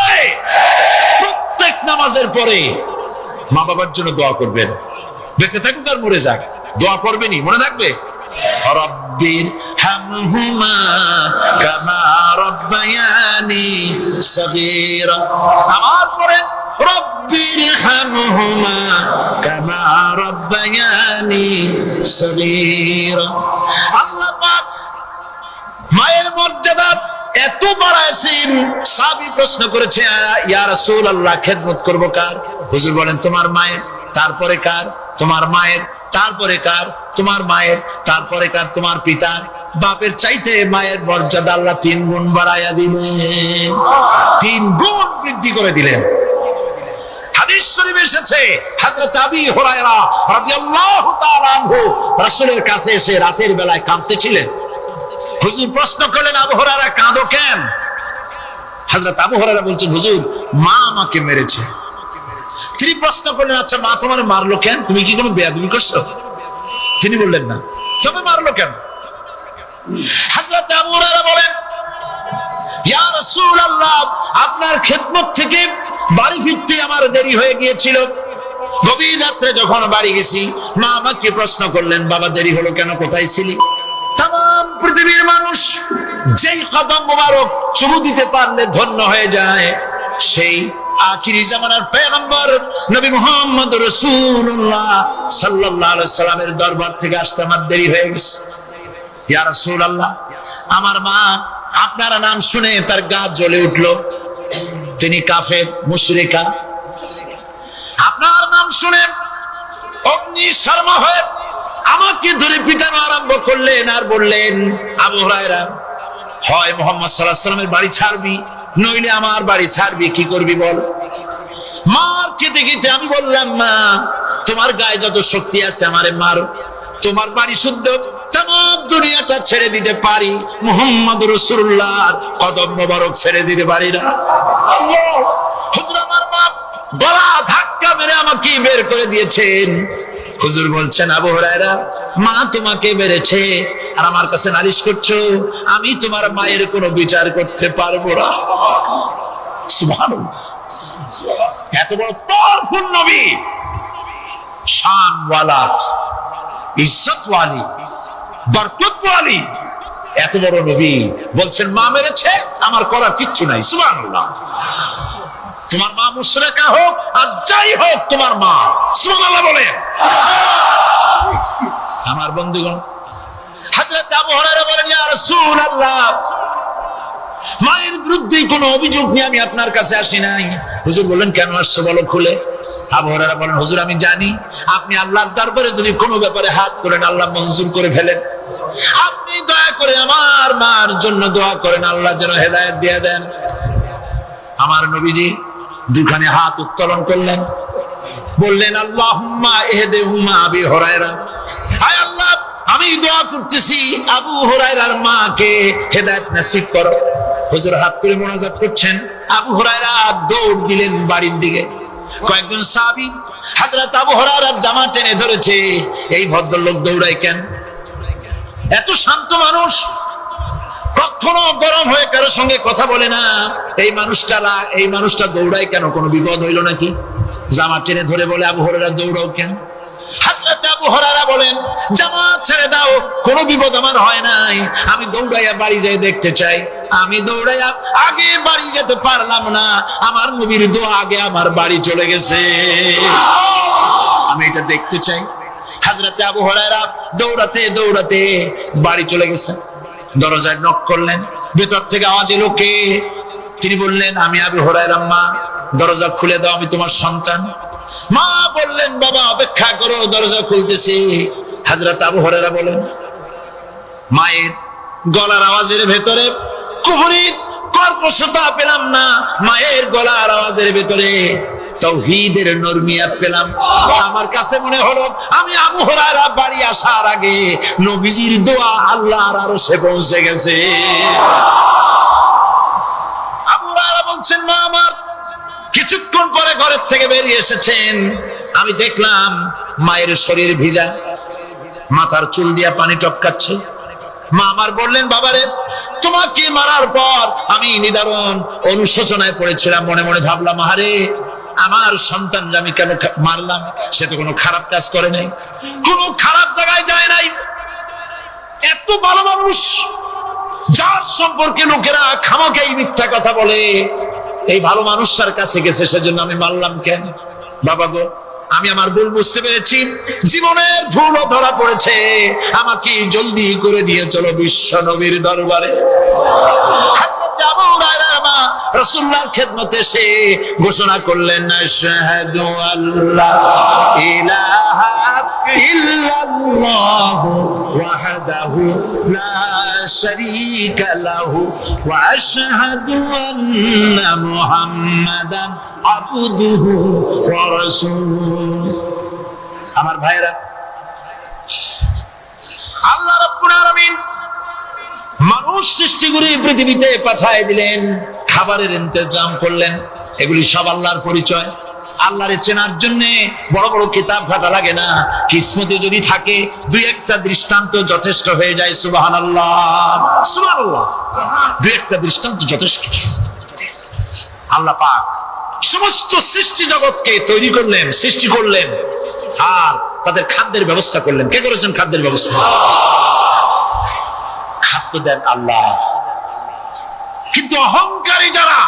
প্রত্যেক নামাজের পরে মা বাবার জন্য দোয়া করবেন, বেঁচে থাকুক আর মরে যাক, দোয়া করবেনই, মনে থাকবে। রব্বির হামহুমা কামা রাব্বায়ানি সগীরা। আমার পরে রব্বির হামহুমা কামা রাব্বায়ানি সগীরা। আল্লাহ পাক মায়ের মর্যাদা এত বাড়াইছেন, সাহাবী প্রশ্ন করেছে, ইয়া রাসূলুল্লাহ খেদমত করব কার? হুজুর বলেন তোমার মায়ের, তারপরে কার? তোমার মায়ের, তারপরে কার? তোমার মায়ের, তারপরে কার? তোমার পিতার। বাপের চাইতে মায়ের মর্যাদা আল্লাহ 3 গুণ বাড়াইয়া দিলেন, 3 গুণ বৃদ্ধি করে দিলেন। হাদিস শরীফে এসেছে, হযরত আবী হুরায়রা রাদিয়াল্লাহু তাআলা আনহু রাসূলের কাছে এসে রাতের বেলায় কাঁদতেছিলেন। হুজুর প্রশ্ন করলেন, আবু হুরায়রা কাঁদো কেন? হযরত আবু হুরায়রা বলছেন, হুজুর মা আমাকে মেরেছে। তিনি প্রশ্ন করলেন, আচ্ছা মা তোমার মারলো কেন? তুমি কি কোনো বেয়াদবি করছো? তিনি বললেন না। তবে মারলো কেন? হযরত আবু হুরায়রা বলেন, ইয়া রাসূলুল্লাহ আপনার খেদমত থেকে বাড়ি ফিরতে আমার দেরি হয়ে গিয়েছিল। গভীর রাত্রে যখন বাড়ি গেছি, মা আমাকে প্রশ্ন করলেন, বাবা দেরি হলো কেন, কোথায় ছিলি? তাম পৃথিবীর মানুষ যেই কদম মোবারক চুমু দিতে পারলে ধন্য হয়ে যায়, সেই আখিরি জামানার পয়গম্বর নবী মুহাম্মদ রাসূলুল্লাহ সাল্লাল্লাহু আলাইহি সাল্লামের দরবার থেকে আসতে আমার দেরি হয়ে গেছে। ইয়া রাসূলুল্লাহ আমার মা আপনার নাম শুনে তার গা জ্বলে উঠলো, তিনি কাফের মুশরিকা। আপনার নাম শুনে অগ্নি শর্মা হয়ে আমাকে ধরে পিটানো আরম্ভ করলেন আর বললেন, আবু হুরায়রা হয় মুহাম্মদ সাল্লাল্লাহু আলাইহি সাল্লামের বাড়ি ছাড়বি, নইলে আমার বাড়ি ছাড়বি, কি করবি বল? মার খেতে খেতে আমি বললাম, মা তোমার গায়ে যত শক্তি আছে আমারে মারো, তোমার বাড়ি শুদ্ধ তামাম দুনিয়াটা ছেড়ে দিতে পারি, মুহাম্মদ রাসূলুল্লাহর কদম মোবারক ছেড়ে দিতে পারি না। আল্লাহ! হুজুর আমার বাপ গলা ধাক্কা মেরে আমাকে বের করে দিয়েছেন। হুজুর বলছেন, আবু হুরায়রা মা তোমাকে মেরেছে আর আমার কাছে নালিশ করছো, আমি তোমার মায়ের কোনো বিচার করতে পারবো না। সুবহানাল্লাহ! এত বড় পাওয়ারফুল নবী, শানওয়ালা, ইজ্জতওয়ালি, বরকতওয়ালি, এত বড় নবী বলছেন মা মেরেছে, আমার করার কিচ্ছু নাই। সুবহানাল্লাহ! তোমার মা মুশরিকা হোক আর যাই হোক, তোমার মা। সুবহানাল্লাহ বলেন। আমার বন্ধুগণ, হযরত আবু হুরায়রা বলেন, ইয়া রাসূলুল্লাহ মায়ের বিরুদ্ধে কোনো অভিযোগ নিয়ে আমি আপনার কাছে আসি নাই। হুজুর বললেন, কেন আসছো বলো খুলে। আবু হুরায়রা বলেন, হুজুর আমি জানি আপনি আল্লাহর দরবারে যদি কোনো ব্যাপারে হাত করেন আল্লাহ মঞ্জুর করে ফেলেন। আপনি দয়া করে আমার মার জন্য দোয়া করেন, আল্লাহ যেন হেদায়েত দিয়ে দেন। আমার নবীজি দুখানে হাত উত্তোলন করলেন, বললেন, আল্লাহুম্মা ইহদিহুমা আবি হুরায়রা, হায় আল্লাহ আমি দোয়া করতেছি আবু হুরায়রার মাকে হেদায়েত নসিব করো। হুজুর হাত তুলে মোনাজাত করছেন, আবু হুরায়রা দৌড় দিলেন বাড়ির দিকে। কয়েকজন সাহাবী হযরত আবু হুরায়রার জামা টেনে ধরেছে, এই ভদ্রলোক দৌড়ায় কেন? এত শান্ত মানুষ, কখনো গরম হয়ে কারোর সঙ্গে কথা বলে না, এই মানুষটা দৌড়ায় কেন? কোনো বিপদ হইল নাকি? জামা টেনে ধরে বলে, আবু হুরায়রা দৌড়াও কেন? হযরত আবু হুরায়রা বলেন, জামা ছেড়ে দাও, কোনো বিপদ আমার হয় নাই, আমি দৌড়াইয়া বাড়ি যাই দেখতে চাই। আমি দৌড়াইয়া আগে বাড়ি যেতে পারলাম না, আমার নবীর দোয়া আগে আমার বাড়ি চলে গেছে, আমি এটা দেখতে চাই। হযরত আবু হুরায়রা দৌড়াতে দৌড়াতে বাড়ি চলে গেছে। দরজায় নক করলেন, ভেতর থেকে আওয়াজ এলো, কে? তিনি বললেন, আমি আবু হুরায়রা, মা দরজা খুলে দাও, আমি তোমার সন্তান। মা বললেন, বাবা অপেক্ষা করো, দরজা খুলতেছি। হযরত আবু হুরায়রা বলেন, মায়ের গলার আওয়াজের ভেতরে কুফরির কর্কশতা পেলাম না, মায়ের গলার আওয়াজের ভেতরে তাওহীদের নরমিয়াত পেলাম। আমার কাছে মনে হলো আমি আবু হুরায়রা বাড়ি আসার আগে নবীজির দোয়া আল্লাহর আরশে পৌঁছে গেছে। আবু হুরায়রা বলছেন, মা আমার কিছুক্ষণ পরে ঘরের থেকে বেরিয়ে এসেছেন, আমি দেখলাম মায়ের শরীর ভিজা, মাথার চুল দিয়া পানি টপকাচ্ছে। মা আমার বললেন, বাবারে তোমাকে মারার পর আমি নিদারুণ অনুশোচনায় পড়েছিলাম, মনে মনে ভাবলাম, আহারে আমার সন্তান আমি কেন মারলাম? সে তো কোনো খারাপ কাজ করে নাই, কোনো খারাপ জায়গায় যায় নাই, এত ভালো মানুষ যার সম্পর্কে লোকেরা খামাখাই মিথ্যা কথা বলে, এই ভালো মানুষটার কাছে গেছে, সেজন্য আমি মারলাম কেন? বাবা গো, আমি আমার ভুল বুঝতে পেরেছি, জীবনের ভুলও ধরা পড়েছে, আমাকে জলদি করে নিয়ে চলো বিশ্ব নবীর দরবারে। হযরত আবু হুরায়রা রাসূলুল্লাহর খেদমতে এসে ঘোষণা করলেন, আশহাদু আল্লা ইলাহা ইল্লাল্লাহু ওয়াহদাহু লা শারীকা লাহু ওয়া আশহাদু আন্না মুহাম্মাদান আবদুহু ওয়া রাসূলুহু। আমার ভাইরা, আল্লাহ রাব্বুল আলামিন মানুষ সৃষ্টি করে পৃথিবীতে পাঠিয়ে দিলেন, খাবারের ইন্তজাম করলেন, এগুলি সব আল্লাহর পরিচয়। আল্লাহরে চেনার জন্য বড় বড় কিতাব ঘাটা লাগে না, কিসমতে যদি থাকে দুই একটা দৃষ্টান্ত যথেষ্ট হয়ে যায়। সুবহানাল্লাহ, সুবহানাল্লাহ, দুই একটা দৃষ্টান্ত যথেষ্ট। আল্লাহ পাক সমস্ত সৃষ্টি জগৎকে তৈরি করলেন, সৃষ্টি করলেন, আর তাদের খাদ্যের ব্যবস্থা করলেন। কে করেছেন খাদ্যের ব্যবস্থা? খাদ্য দেন আল্লাহ। কিন্তু অহংকারী যারা,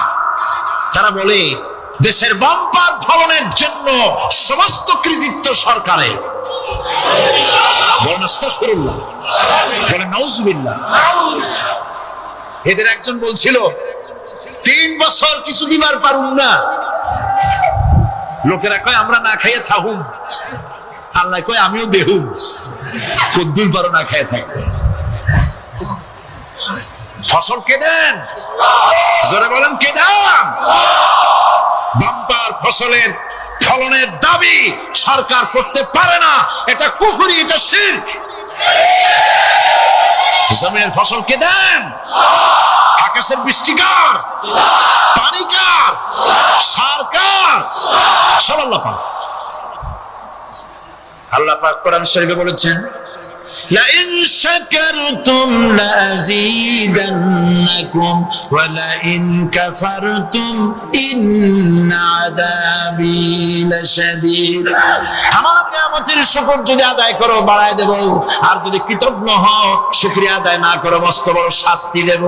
তারা বলে দেশের বাম্পার ফলনের জন্য সমস্ত কৃতিত্ব সরকারের। বলেন আস্তাগফিরুল্লাহ, বলেন নাউজুবিল্লাহ। এদের একজন বলছিল 3 বছর কিছু দিবার পারুম না, লোকেরা কয় আমরা না খাইয়ে থাকুম, আল্লাহ কয় আমিও দেহুম, কদ্দুর পারো না খাইয়ে থাকতে। ফসল কে দেন? জোরে বলেন কে দেন? বাম্পার ফসলের ফলনের দাবি সরকার করতে পারে না, এটা কুফরি, এটা শিরক। জমিনের ফসল কে দেন? আকাশের বৃষ্টি কার? পানি কার? সার কার? সব আল্লাহ পাক। আল্লাহ পাক কোরআন শরীফে বলেছেন, لئن شكرتم لأزيدنكم ولئن كفرتم إن عذابي لشديد। আমার নিয়ামতের শুকর যদি আদায় করো বাড়ায় দেব, আর যদি কৃতজ্ঞ হও শুকরিয়া আদায় না করো মস্ত বড় শাস্তি দেব।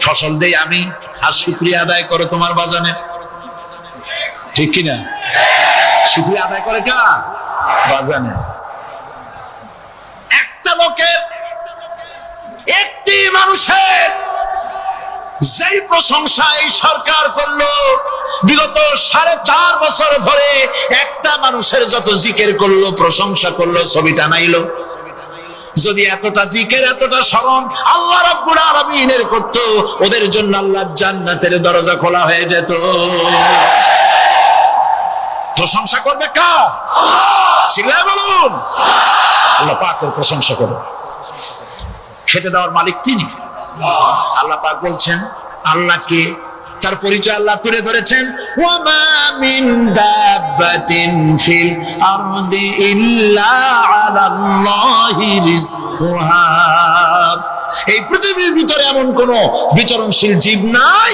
ফসল দেই আমি, আর শুকরিয়া আদায় করো তোমার বাজানে, ঠিক কিনা? শুকরিয়া আদায় করে কার? বাজানে। লোকের, একটি মানুষের যেই প্রশংসা এই সরকার করলো, বিগত 4.5 বছর ধরে একটা মানুষের যত জিকির করলো, প্রশংসা করলো, ছবিটা নাইলো। যদি এতটা জিকির, এতটা স্মরণ আল্লাহ রাব্বুল আলামিনের করতো, ওদের জন্য আল্লাহর জান্নাতের দরজা খোলা হয়ে যেত। প্রশংসা করবে কার? সিলা বলুন। আল্লাহ পাকের প্রশংসা করো। খেতে দেওয়ার মালিক তিনি। আল্লাহ পাক বলছেন, আল্লাহকে, তার পরিচয় আল্লাহ তুলে ধরেছেন, ওয়ামা মিন দাব্বাতিন ফিল আরদি ইল্লা আলাল্লাহি রিজকুহা। এই পৃথিবীর ভিতরে এমন কোন বিচরণশীল জীব নাই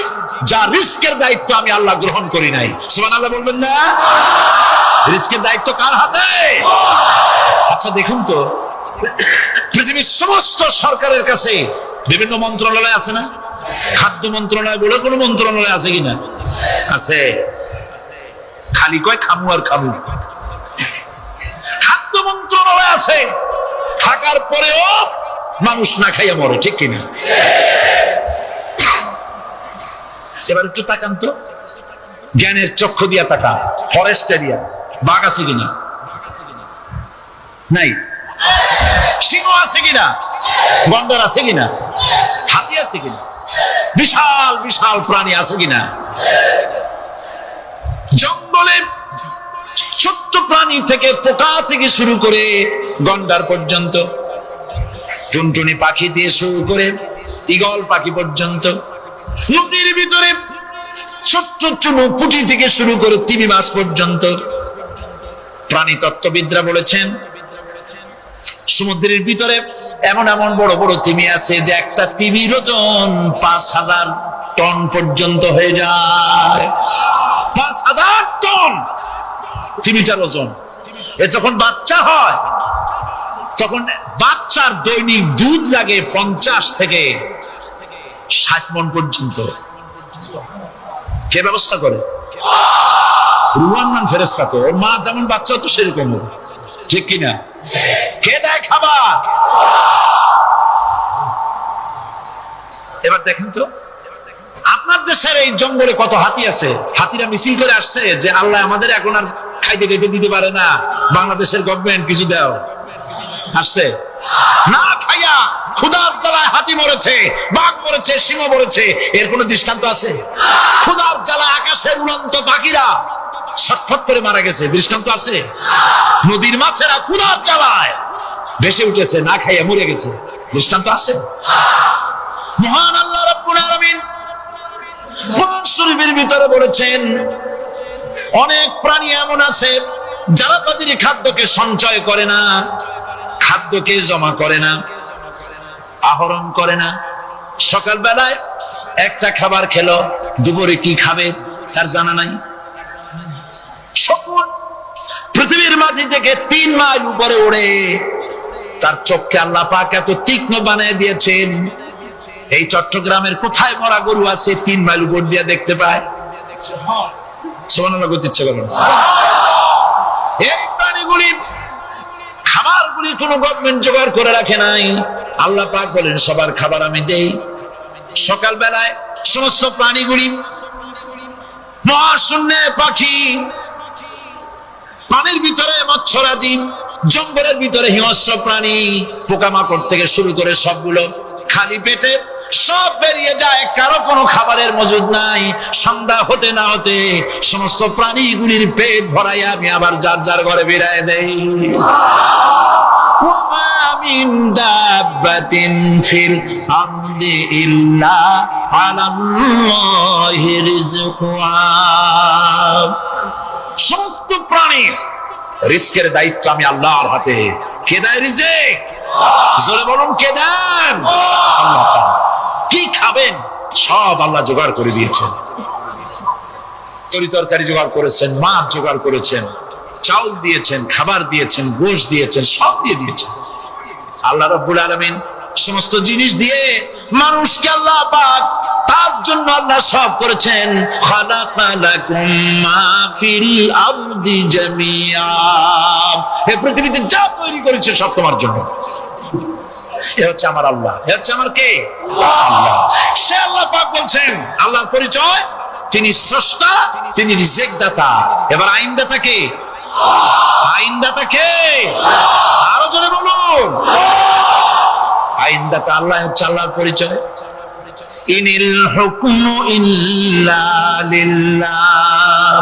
যার রিস্কের দায়িত্ব আমি আল্লাহ গ্রহণ করি নাই। সুবহানাল্লাহ বলবেন না? রিস্কের দায়িত্ব কার হাতে? আচ্ছা দেখুন তো, পৃথিবীর সমস্ত সরকারের কাছে বিভিন্ন মন্ত্রণালয় আছে না? খাদ্য মন্ত্রণালয় বলে কোন মন্ত্রণালয় আছে কিনা? আছে। খালি কয় খামু আর খামু। খাদ্য মন্ত্রণালয় আছে, থাকার পরেও মানুষ না খাইয়া মরে, ঠিক কিনা? এবার একটু তাকান তো, জ্ঞানের চক্ষু দিয়া তাকান, ফরেস্ট এরিয়া, বাঘ আছে কিনা? নাই। সিংহ আছে কিনা, গন্ডার আছে কিনা, হাতি আছে কিনা, বিশাল বিশাল প্রাণী আছে কিনা। জঙ্গলে ছোট্ট প্রাণী থেকে, পোকা থেকে শুরু করে গন্ডার পর্যন্ত, টুনটুনি পাখি দিয়ে শুরু করে ঈগল পাখি পর্যন্ত, নদীর ভিতরে ছোট্ট চুনো পুঁটি থেকে শুরু করে তিমি মাছ পর্যন্ত। প্রাণী তত্ত্ববিদরা বলেছেন সমুদ্রের ভিতরে এমন এমন বড় বড় তিমি আছে যে একটা তিমির ওজন 5000 টন পর্যন্ত হয়ে যায়। 5000 টন তিমিটার ওজন। এ যখন বাচ্চা হয় তখন বাচ্চার দৈনিক দুধ লাগে 50 থেকে 60 মণ পর্যন্ত। কে ব্যবস্থা করে? রুহান ফেরেশতা। তো মা যেমন বাচ্চা তো সেরকম, ঠিক কিনা? কে দেয় খাবার? এবার দেখেন তো আপনার দেশের এই জঙ্গলে কত হাতি আছে। হাতিরা মিছিল করে আসছে যে আল্লাহ আমাদের এখন আর খাইতে খাইতে দিতে পারে না, বাংলাদেশের গভর্নমেন্ট কিছু দাও। আসছে না খাইয়া ক্ষুধার জ্বালায় হাতি মরেছে, বাঘ মরেছে, সিংহ মরেছে, এর কোন দৃষ্টান্ত আছে? ক্ষুধার জ্বালায় আকাশের উড়ন্ত পাখিরা ছটফট করে মারা গেছে, দৃষ্টান্ত আছে? নদীর মাছেরা ক্ষুধার জ্বালায় ভেসে উঠেছে, না খাইয়া মরে গেছে, দৃষ্টান্ত আছে? মহান আল্লাহ রাব্বুল আলামিন কোরআন শরীফের ভিতরে বলেছেন অনেক প্রাণী এমন আছে যারা তাদের খাদ্যকে সঞ্চয় করে না, খাদ্যকে জমা করে না, আহরণ করে না। সকাল বেলায় একটা খাবার খেলো, দুপুরে কি খাবে তার জানা নাই। শকুন পৃথিবীর মাঝি থেকে 3 মাইল উপরে ওড়ে, তার চোখকে আল্লাহ পাক এত তীক্ষ্ণ বানিয়ে দিয়েছেন, এই চট্টগ্রামের কোথায় মরা গরু আছে 3 মাইল উপর দিয়ে দেখতে পায়। সুবহানাল্লাহ করতে ইচ্ছে করেন। এই প্রাণীগুলি খাবারগুলি কোনো গভর্নমেন্ট জোগাড় করে রাখে নাই, আল্লাহ পাক বলেন সবার খাবার আমি দেই। সকাল বেলায় সমস্ত প্রাণীগুলি, মহাশূন্যে পাখি, পানির ভিতরে মৎস্যরাজি, জঙ্গলের ভিতরে হিংস্র প্রাণী, পোকামাকড় থেকে শুরু করে সবগুলো খালি পেটে সব বেরিয়ে যায়, কারো কোনো খাবারের মজুদ নাই। সন্ধ্যা হতে না হতে সমস্ত প্রাণীগুলির পেট ভরাইয়া আমি আবার যার যার ঘরে বেরিয়ে দেই। মিন দাব্বাতিন ফিল আরদি ইল্লা আলাল্লাহি রিজকুহা। সমস্ত প্রাণীর রিজকের দায়িত্ব আমি আল্লাহর হাতে। কে দেয় রিজক? জোরে বলুন, কে দেন? আল্লাহ। কি খাবেন সব আল্লাহ জোগাড় করে দিয়েছেন। তরি তরকারি জোগাড় করেছেন, মাছ জোগাড় করেছেন, চাউল দিয়েছেন, খাবার দিয়েছেন, গোশত দিয়েছেন, সব দিয়ে দিয়েছেন। আল্লাহ রাব্বুল আলামিন সমস্ত জিনিস দিয়ে মানুষকে আল্লাহ পাক তার জন্য আল্লাহ সব করেছেন। খালাকালাকুম মা ফিল আরদি জামিআ। এই পৃথিবীতে যা তৈরি করেছে সব তোমার জন্য। এ হচ্ছে আমার আল্লাহ। এ হচ্ছে আমার কে? আল্লাহ। সে আল্লাহ পাক বলছেন, আল্লাহর পরিচয় তিনি স্রষ্টা, তিনি রিজিক দাতা। এবার আইনদাতা কে? আইনদাতা কে? আরো জোরে বলুন। আইনদাতা আল্লাহ হচ্ছে আল্লাহর পরিচয়। ইনিল হুকমু ইল্লা লিল্লাহ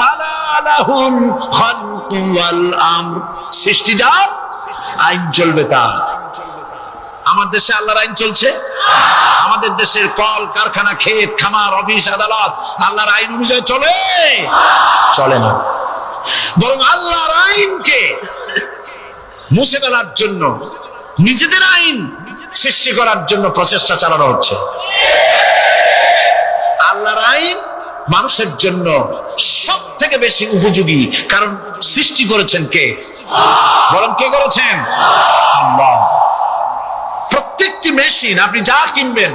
আলা লাহুল খালকু ওয়াল আমর। সৃষ্টি যার, আইন চলবে তার। আমার দেশে আল্লাহর আইন চলছে? আমাদের দেশের কল কারখানা, ক্ষেত খামার, অফিস আদালত আল্লাহর আইন অনুযায়ী চলে? চলে না। বরং আল্লাহর আইনকে মুছে ফেলার জন্য নিজেদের আইন সৃষ্টি করার জন্য প্রচেষ্টা চালানো হচ্ছে। আল্লাহর আইন মানুষের জন্য সব থেকে বেশি উপযোগী, কারণ সৃষ্টি করেছেন কে? বলেন, কে করেছেন? আল্লাহ। প্রত্যেকটি মেশিন আপনি যা কিনবেন,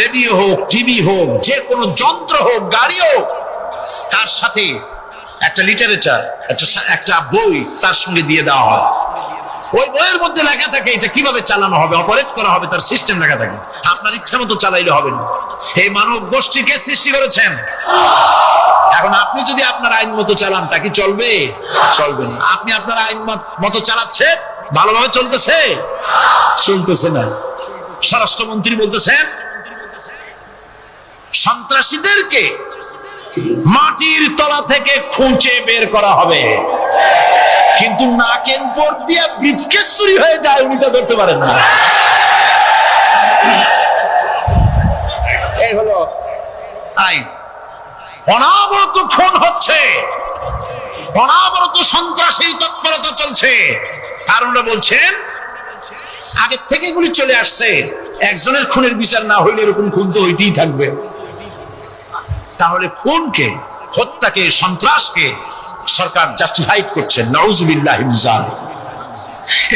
রেডিও হোক, টিভি হোক, যে কোনো যন্ত্র হোক, গাড়ি হোক, তার সাথে একটা লিটারেচার, একটা বই তার সঙ্গে দিয়ে দেওয়া হয়। ওই বইয়ের মধ্যে লেখা থাকে এটা কিভাবে চালানো হবে, অপারেট করা হবে, তার সিস্টেম লেখা থাকে। আপনার ইচ্ছা মতো চালাইলে হবে না। এই মানব গোষ্ঠীকে সৃষ্টি করেছেন। এখন আপনি যদি আপনার আইন মতো চালান, তা কি চলবে? চলবে না। আপনি আপনার আইন মতো চালাচ্ছেন, ভালোভাবে চলতেছে? চলতেছে না। স্বরাষ্ট্রমন্ত্রী বলতেছেন সন্ত্রাসীদেরকে মাটির তলা থেকে খুঁজে বের করা হবে, কিন্তু নাকের উপর দিয়ে ব্রিফকেস চুরি হয়ে যায়, উনি তা ধরতে পারেন না। এই হলো আইন। অনাবরত খুন হচ্ছে, অনাবরত সন্ত্রাসী তৎপরতা চলছে, আর ওনারা বলছেন আগের থেকে এগুলি চলে আসছে, একজনের খুনের বিচার না হইলে এরকম খুন তো হইতেই থাকবে। তাহলে খুনকে, হত্যাকে, সন্ত্রাসকে সরকার জাস্টিফাইড করছেন। নাউজুবিল্লাহ মিন যালিক।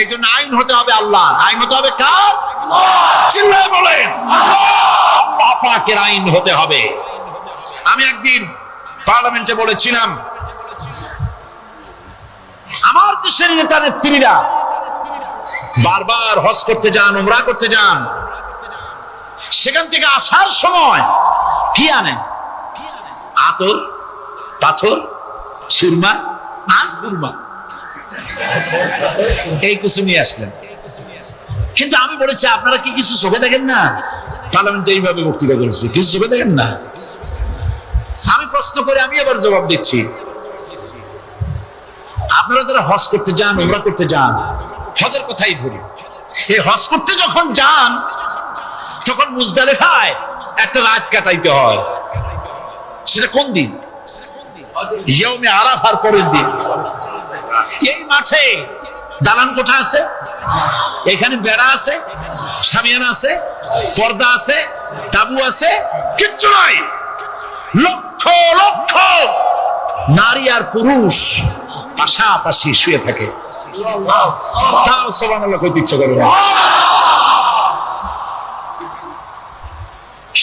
এই জন্য আইন হতে হবে আল্লাহ। আইন হতে হবে কার? চিল্লায় বলেন আল্লাহ পাকের আইন হতে হবে। আমি একদিন পার্লামেন্টে বলেছিলাম, আমার দেশের নেতা নেত্রীরা বারবার হজ করতে যান, উমরা করতে যান, সেখান থেকে আসার সময় কি আনেন? আতর, পাথর, সুরমা, আজগুরমা, এই কিছু নিয়ে আসলেন। কিন্তু আমি বলেছি আপনারা কি কিছু চোখে দেখেন না? পার্লামেন্টে এইভাবে বক্তৃতা করেছি, কিছু চোখে দেখেন না? আমি প্রশ্ন করে আমি এবার জবাব দিচ্ছি, আপনারা যারা হজ করতে যান, উমরা করতে যান, হজের কথাই বলি, এই হজ করতে যখন যান তখন মুজদালিফায় একটা রাত কাটাইতে হয়। সেটা কোন দিন? ইয়ৌমে আরাফার পরের দিন। এই মাঠে দালান কোঠা আছে, এখানে বেড়া আছে, শামিয়ানা আছে, পর্দা আছে, তাবু আছে, কিচ্ছু নাই। লক্ষ লক্ষ নারী আর পুরুষ পাশাপাশি শুয়ে থাকে, তাও সুবহানাল্লাহ কইতে ইচ্ছা করে না।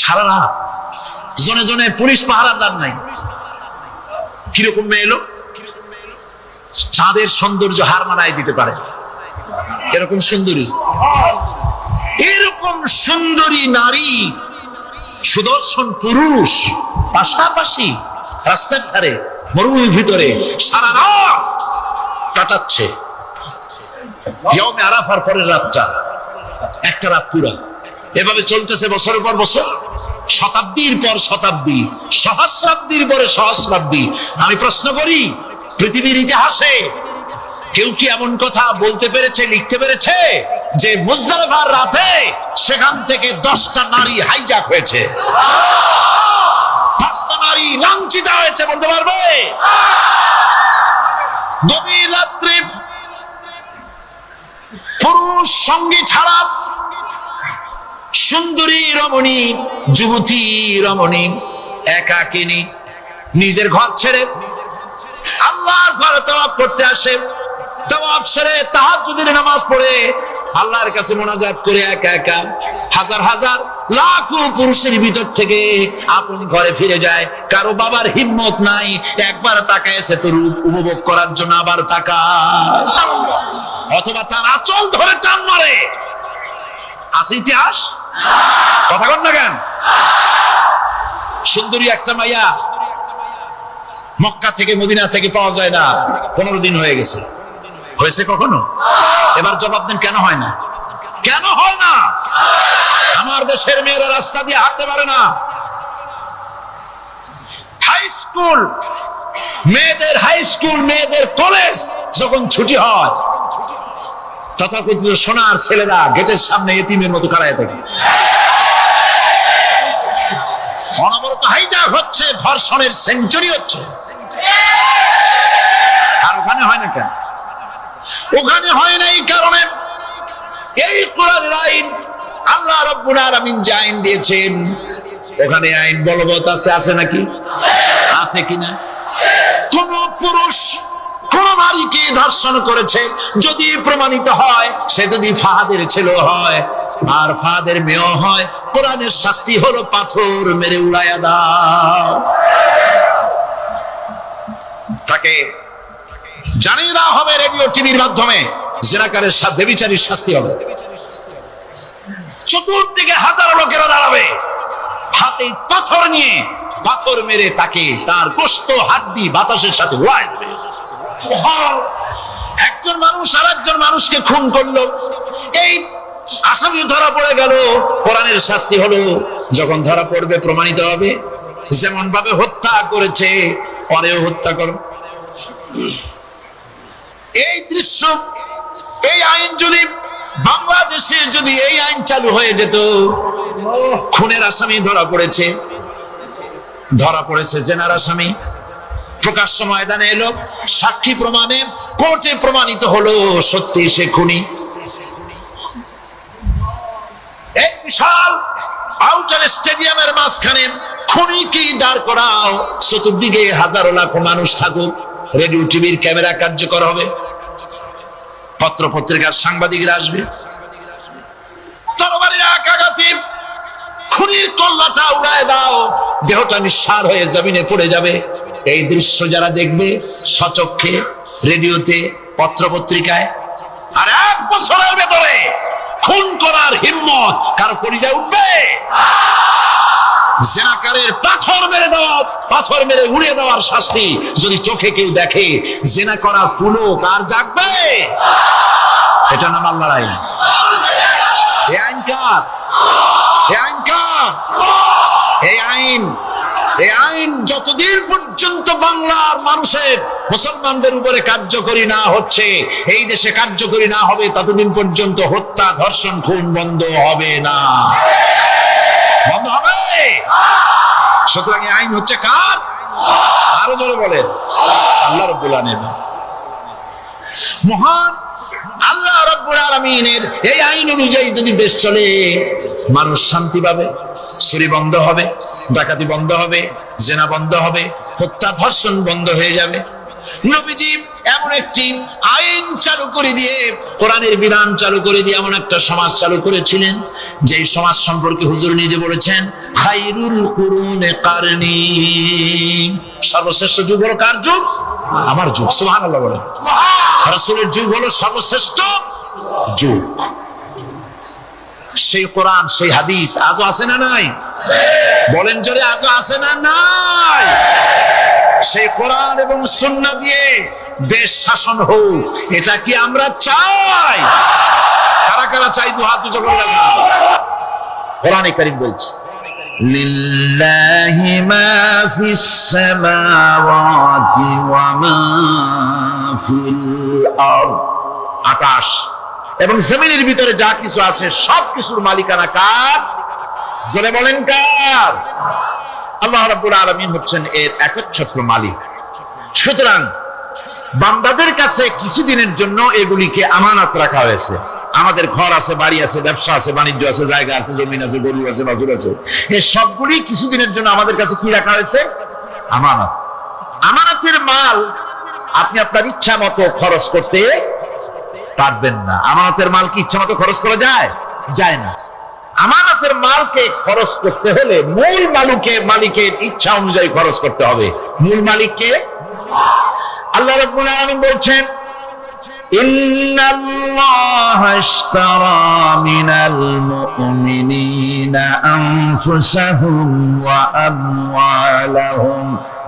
সারা রাত জনে জনে পুলিশ পাহারাদার নাই। কিরকম মেয়ে এলো? চাঁদের সৌন্দর্য হার মানায় দিতে পারে এরকম সুন্দরী, এরকম সুন্দরী নারী, সুদর্শন পুরুষ পাশাপাশি রাস্তার ধারে মরুভূমির ভিতরে সারা রাত কাটাচ্ছে। ইয়ৌমে আরাফার পরের রাতটা, একটা রাত পুরা এভাবে চলতেছে বছরের পর বছর, শতাব্দীর পর শতাব্দী, সহস্রাব্দীর পরে সহস্রাব্দী। আমি প্রশ্ন করি, পৃথিবীর ইতিহাসে কেউ কি এমন কথা বলতে পেরেছে, লিখতে পেরেছে যে মুজদালিফার রাতে সেখান থেকে 10টা নারী হাইজ্যাক হয়েছে, 5টা নারী লাঞ্ছিত হয়েছে? বলতে পারবে? গভীর রাত্রে পুরুষ সঙ্গী ছাড়া সুন্দরী রমণী, যুবতী রমণী, একাকিনী নিজের ঘর ছেড়ে আল্লাহর ঘরে তওয়াব করতে আসে। তওয়াব সেরে তাহাজ্জুদের নামাজ পড়ে আল্লাহর কাছে মোনাজাত করে একা একা হাজার হাজার লাখো পুরুষের ভিতর থেকে আপন ঘরে ফিরে যায়। কারো বাবার হিম্মত নাই একবার তাকায় সে তো রূপ উপভোগ করার জন্য, আবার তাকায়, অথবা তার আঁচল ধরে টান মারে। আছে ইতিহাস? কথা বল না কেন? সুন্দরী একটা মাইয়া মক্কা থেকে মদিনা থেকে পাওয়া যায় না, 15 দিন হয়ে গেছে। হয়েছে কখনো? এবার জবাব দেন, কেন হয় না? কেন হয় না? আমার দেশের মেয়েরা রাস্তা দিয়ে হাঁটতে পারে না। হাই স্কুল মেয়েদের, হাই স্কুল মেয়েদের কলেজ যখন ছুটি হয়, তথাকথিত সোনার ছেলেরা গেটের সামনে এতিমের মতো দাঁড়ায় থাকে। অনবরত হাইজ্যাক হচ্ছে, ধর্ষণের সেঞ্চুরি হচ্ছে। আর ওখানে হয় না কেন? ওখানে হয় না এই কারণে এই কোরআনের আইন আল্লাহ রাব্বুল আলামিন যে আইন দিয়েছেন, ওখানে আইন বলবৎ আছে। আছে নাকি? আছে কিনা? কোন পুরুষ কোন নারীকে ধর্ষণ করেছে যদি প্রমাণিত হয়, সে যদি ফাহাদের ছেলে হয় আর ফাহাদের মেয়ে হয়, কোরআনের শাস্তি হলো পাথর মেরে উড়াইয়া দাও। তাকে জানিয়ে দেওয়া হবে রেডিও টিভির মাধ্যমে, জিনাকারের সাথে ব্যভিচারীর শাস্তি হবে। চতুর্দিকে হাজারো লোকেরা দাঁড়াবে, হাতে পাথর নিয়ে পাথর মেরে তাকে তার গোশত হাড্ডি বাতাসের সাথে উড়ায় দেবে। একটা একজন মানুষ আর একজন মানুষকে খুন করলো, এই আসামি ধরা পড়ে গেল, কোরআনের শাস্তি হলো যখন ধরা পড়বে প্রমাণিত হবে যেমন ভাবে হত্যা করেছে পরেও হত্যা করো। এই দৃশ্য, এই আইন যদি বাংলাদেশে যদি এই আইন চালু হয়ে যেত, খুনের আসামি ধরা পড়েছে, জেনার আসামি, প্রকাশ্য ময়দানে এলো, সাক্ষী প্রমাণে কোর্টে প্রমাণিত হলো সত্যি সে খুনি। এই বিশাল আউটার স্টেডিয়ামের মাঝখানে খুনিকে দাঁড় করাও, চতুর্দিকে হাজারো লাখো মানুষ থাকুক, রেডিও টিভির ক্যামেরা কার্যকর হবে, পত্র পত্রিকার সাংবাদিকরা আসবে, তরবারির আঘাতে খুনির কল্লাটা উড়ায় দাও, দেহটা নিঃসার হয়ে জমিনে পড়ে যাবে। এই দৃশ্য যারা দেখবে সচক্ষে, রেডিওতে, পত্র পত্রিকায়, আর 1 বছরের ভেতরে খুন করার হিম্মত কারো কলিজায় উঠবে? জেনাকারের পাথর মেরে দেওয়া, পাথর মেরে উড়িয়ে দেওয়ার শাস্তি যদি চোখে কেউ দেখে, জেনা করার পুলক আর জাগবে? এটা নাম আল্লাহর আইন। এই আইন কার? এই আইন কার? এই আইন যতদিন পর্যন্ত বাংলার মানুষের, মুসলমানদের উপরে কার্যকরী না হচ্ছে, এই দেশে কার্যকরী না হবে, ততদিন পর্যন্ত হত্যা, ধর্ষণ, খুন বন্ধ হবে না। বন্ধ হবে। সুতরাং এই আইন হচ্ছে কার? আরো জোরে বলেন, আল্লাহ রাব্বুল আলামিন। মহান আল্লাহ রাব্বুল আলামিনের এই আইন অনুযায়ী যদি দেশ চলে, মানুষ শান্তি পাবে, চুরি বন্ধ হবে, ডাকাতি বন্ধ হবে, জেনা বন্ধ হবে, হত্যা ধর্ষণ বন্ধ হয়ে যাবে। নবীজি এমন একটি আইন চালু করে দিয়ে, কোরআনের বিধান চালু করে দিয়ে এমন একটা সমাজ চালু করেছিলেন, যে সমাজ সম্পর্কে হুজুর নিজে বলেছেন, খায়রুল কুরুনে কারনি, সর্বশ্রেষ্ঠ যুগ হলো কার যুগ? আমার যুগ। সুবহানাল্লাহ বলেন। রাসূলের যুগ হলো সর্বশ্রেষ্ঠ যুগ। সেই কোরআন, সেই হাদিস আজও আছে না নাই? বলেন জোরে, আজও আছে না নাই? সেই কোরআন এবং সুন্নাহ দিয়ে দেশ শাসন হোক, এটা কি আমরা চাই? কারা কারা চাই? দু হাত উঁচু করে রাখুন। কোরআনে কারীম বলছে, লিল্লাহি মা ফিস সামাওয়াতি ওয়া মা ফিল আরদ। আকাশ এবং জমিনের ভিতরে যা কিছু আছে সব কিছুর মালিকানা কার? জোরে বলেন কার? আল্লাহ রাব্বুল আলামিন হচ্ছেন এর একচ্ছত্র মালিক। সুতরাং বান্দাদের কাছে কিছুদিনের জন্য এগুলিকে আমানত রাখা হয়েছে। আমাদের ঘর আছে, বাড়ি আছে, ব্যবসা আছে, বাণিজ্য আছে, জায়গা আছে, জমিন আছে, গরু আছে, বাছুর আছে, এই সবগুলি কিছুদিনের জন্য আমাদের কাছে কি রাখা হয়েছে? আমানত। আমানতের মাল আপনি আপনার ইচ্ছা মতো খরচ করতে পারবেন না। আমানতের মাল কি ইচ্ছা মতো খরচ করা যায়? যায় না। আমানতের মালকে খরচ করতে হলে মূল মালিকের ইচ্ছা অনুযায়ী খরচ করতে হবে। মূল মালিককে আল্লাহ রাব্বুল আলামিন বলছেন, ইন্নাল্লাহা আশতারা মিনাল মুমিনিনা আনফুসাহুম ওয়া আমওয়ালাহুম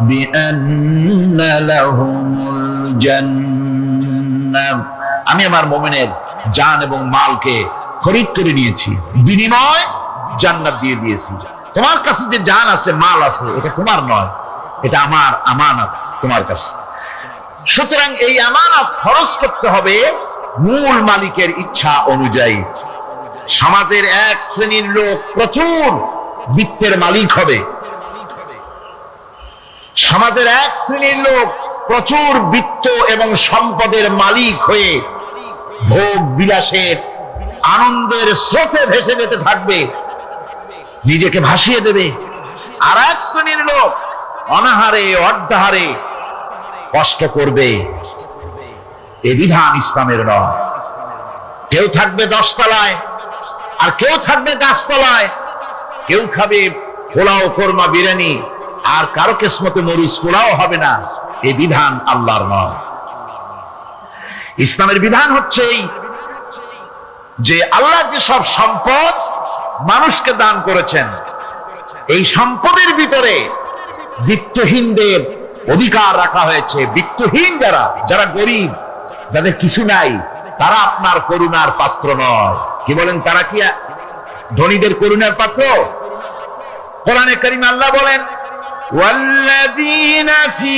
বিআন্না লাহুমুল জান্নাহ। আমি আমার মুমিনের জান এবং মালকে খরিদ করে নিয়েছি, বিনিময় জান্নাত দিয়ে দিয়েছি। তোমার কাছে যে জান আছে, মাল আছে, এটা তোমার নয়, এটা আমার আমানত তোমার কাছে। সুতরাং এই আমানত খরচ করতে হবে মূল মালিকের ইচ্ছা অনুযায়ী। সমাজের এক শ্রেণীর লোক প্রচুর বিত্তের মালিক হবে, সমাজের এক শ্রেণীর লোক প্রচুর বিত্ত এবং সম্পদের মালিক হয়ে ভোগ বিলাসের আনন্দের স্রোতে ভেসে যেতে থাকবে, নিজেকে ভাসিয়ে দেবে। আর এক শ্রেণীর লোক অনাহারে অর্ধাহারে কষ্ট করবে। এ বিধান ইসলামের নয়। কেউ থাকবে 10 তলায় আর কেউ থাকবে গাছতলায়, কেউ খাবে পোলাও, কোরমা, বিরিয়ানি, আর কারো কিসমতে মরিচ পোলাও হবে না। এ বিধান আল্লাহর নয়। ইসলামের বিধান হচ্ছে যে আল্লাহ যে সব সম্পদ মানুষকে দান করেছেন, এই সম্পদের ভিতরে বিত্তহীনদের অধিকার রাখা হয়েছে। বিত্তহীন যারা গরিব, যাদের কিছু নাই, তারা আপনার করুণার পাত্র নয়। কি বলেন, তারা কি ধনীদের করুণার পাত্র? কোরআনে কারিমে আল্লাহ বলেন, ওয়াল্লাযীনা ফী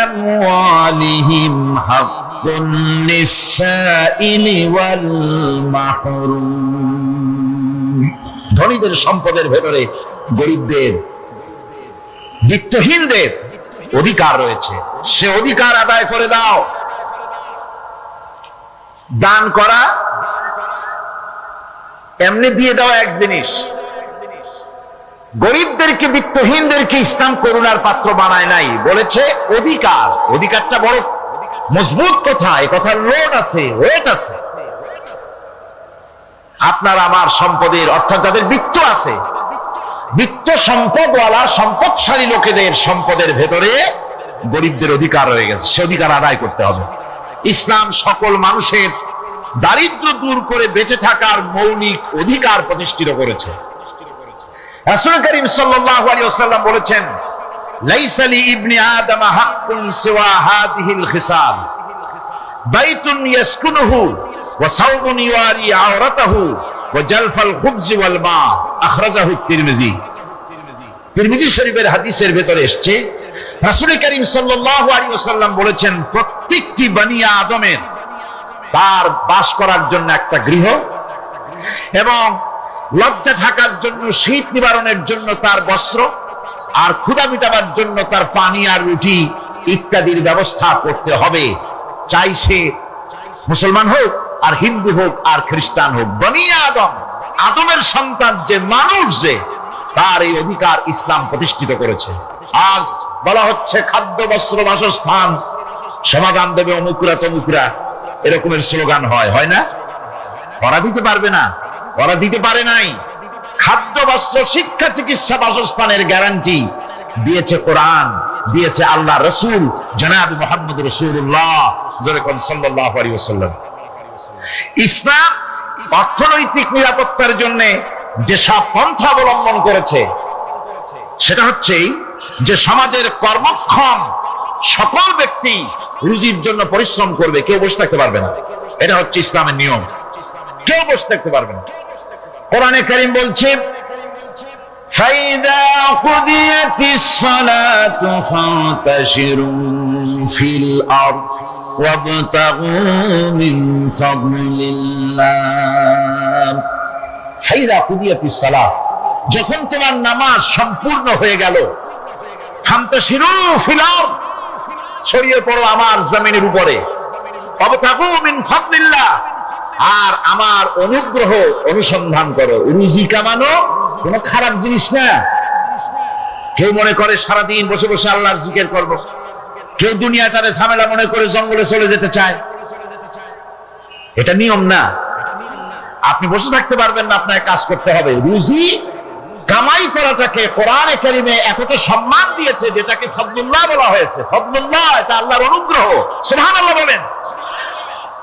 আমওয়ালিহিম হাক্কুন লিস-সাইলি ওয়াল মাহরুম। ধনীদের সম্পদের ভেতরে গরিবদের, বিত্তহীনদের অধিকার রয়েছে, সে অধিকার আদায় করে দাও। দান করা এমনি দিয়ে দাও এক জিনিস, গরিবদেরকে, বিত্তহীনদেরকে ইসলাম করুণার পাত্র বানায় নাই, বলেছে অধিকার। অধিকারটা বড় মজবুত কথা, এই কথার লোড আছে, ওয়েট আছে। আপনার আমার সম্পদের, অর্থাৎ যাদের বিত্ত আছে, বিত্ত সম্পদওয়ালা সম্পদশালী লোকেদের সম্পদের ভেতরে গরিবদের অধিকার রয়ে গেছে, সে অধিকার আদায় করতে হবে। ইসলাম সকল মানুষের দারিদ্র দূর করে বেঁচে থাকার মৌলিক অধিকার প্রতিষ্ঠিত করেছে। রাসূল করিম সাল্লাল্লাহু আলাইহি ওয়াসাল্লাম বলেছেন, লাইসা লি ইবনি আদম হাক্কুন সিওয়া হাযিহিল খিসাল, বাইতুন ইয়াসকুনুহু ওয়া সাওবুন ইউআরি আওরাতাহু ওয়া জালফাল খুবজি ওয়াল মা, আখরাজাহু তিরমিজি। তিরমিজি শরীফের হাদিসের ভেতরে এসেছে, রাসূল করিম সাল্লাল্লাহু আলাইহি ওয়াসাল্লাম বলেছেন, প্রত্যেকটি বনি আদমের তার বাস করার জন্য একটা গৃহ, এবং লজ্জা ঢাকার জন্য, শীত নিবারণের জন্য তার বস্ত্র, আর ক্ষুধা মিটাবার জন্য তার পানি আর রুটি ইত্যাদির ব্যবস্থা করতে হবে, চাই সে মুসলমান হোক আর হিন্দু হোক আর খ্রিস্টান হোক। বনি আদম, আদমের সন্তান যে মানুষ, যে তার এই অধিকার ইসলাম প্রতিষ্ঠিত করেছে। আজ বলা হচ্ছে খাদ্য, বস্ত্র, বাসস্থান সমাধান দেবে অমুকরা তমুকরা, এরকমের স্লোগান হয় না? ওরা দিতে পারবে না, ওরা দিতে পারে নাই। খাদ্য, বস্ত্র, শিক্ষা, চিকিৎসা, বাসস্থানের গ্যারান্টি দিয়েছে কোরআন, দিয়েছে আল্লাহ রসুল জনাব মুহাম্মদ রাসূলুল্লাহ সাল্লাল্লাহু আলাইহি ওয়াসাল্লাম। ইসলাম অর্থনৈতিক নিরাপত্তার জন্য যে সব পন্থা অবলম্বন করেছে, সেটা হচ্ছে যে সমাজের কর্মক্ষম সকল ব্যক্তি রুজির জন্য পরিশ্রম করবে, কেউ বসে থাকতে পারবে না। এটা হচ্ছে ইসলামের নিয়ম, কেউ বসে থাকতে পারবে না। কোরআনে কারীম বলছে, ফাইদা কুদিয়াতিস সালাতু ফান্তাশিরু ফিল আরদ ওয়াবতাগু মিন ফাদলিল্লাহ। ফাইদা কুদিয়াতিস সালাত, যখন তোমার নামাজ সম্পূর্ণ হয়ে গেল, ফান্তাশিরু ফিল আরদ, ছড়িয়ে পড়ো আমার জমিনের উপরে, ওয়াবতাগু মিন ফাদলিল্লাহ, আর আমার অনুগ্রহ অনুসন্ধান করো। রুজি কামানো কোন খারাপ জিনিস না। কেউ মনে করে সারাদিন বসে বসে আল্লাহর জিকির করব, কেউ দুনিয়াটারে ঝামেলা মনে করে জঙ্গলে চলে যেতে চায়, এটা নিয়ম না। আপনি বসে থাকতে পারবেন না, আপনাকে কাজ করতে হবে। রুজি কামাই করাটাকে কোরআনে কারিমে এতটা সম্মান দিয়েছে, যেটাকে ফদলুল্লাহ বলা হয়েছে। ফদলুল্লাহ, এটা আল্লাহর অনুগ্রহ, সুবহানাল্লাহ বলেন।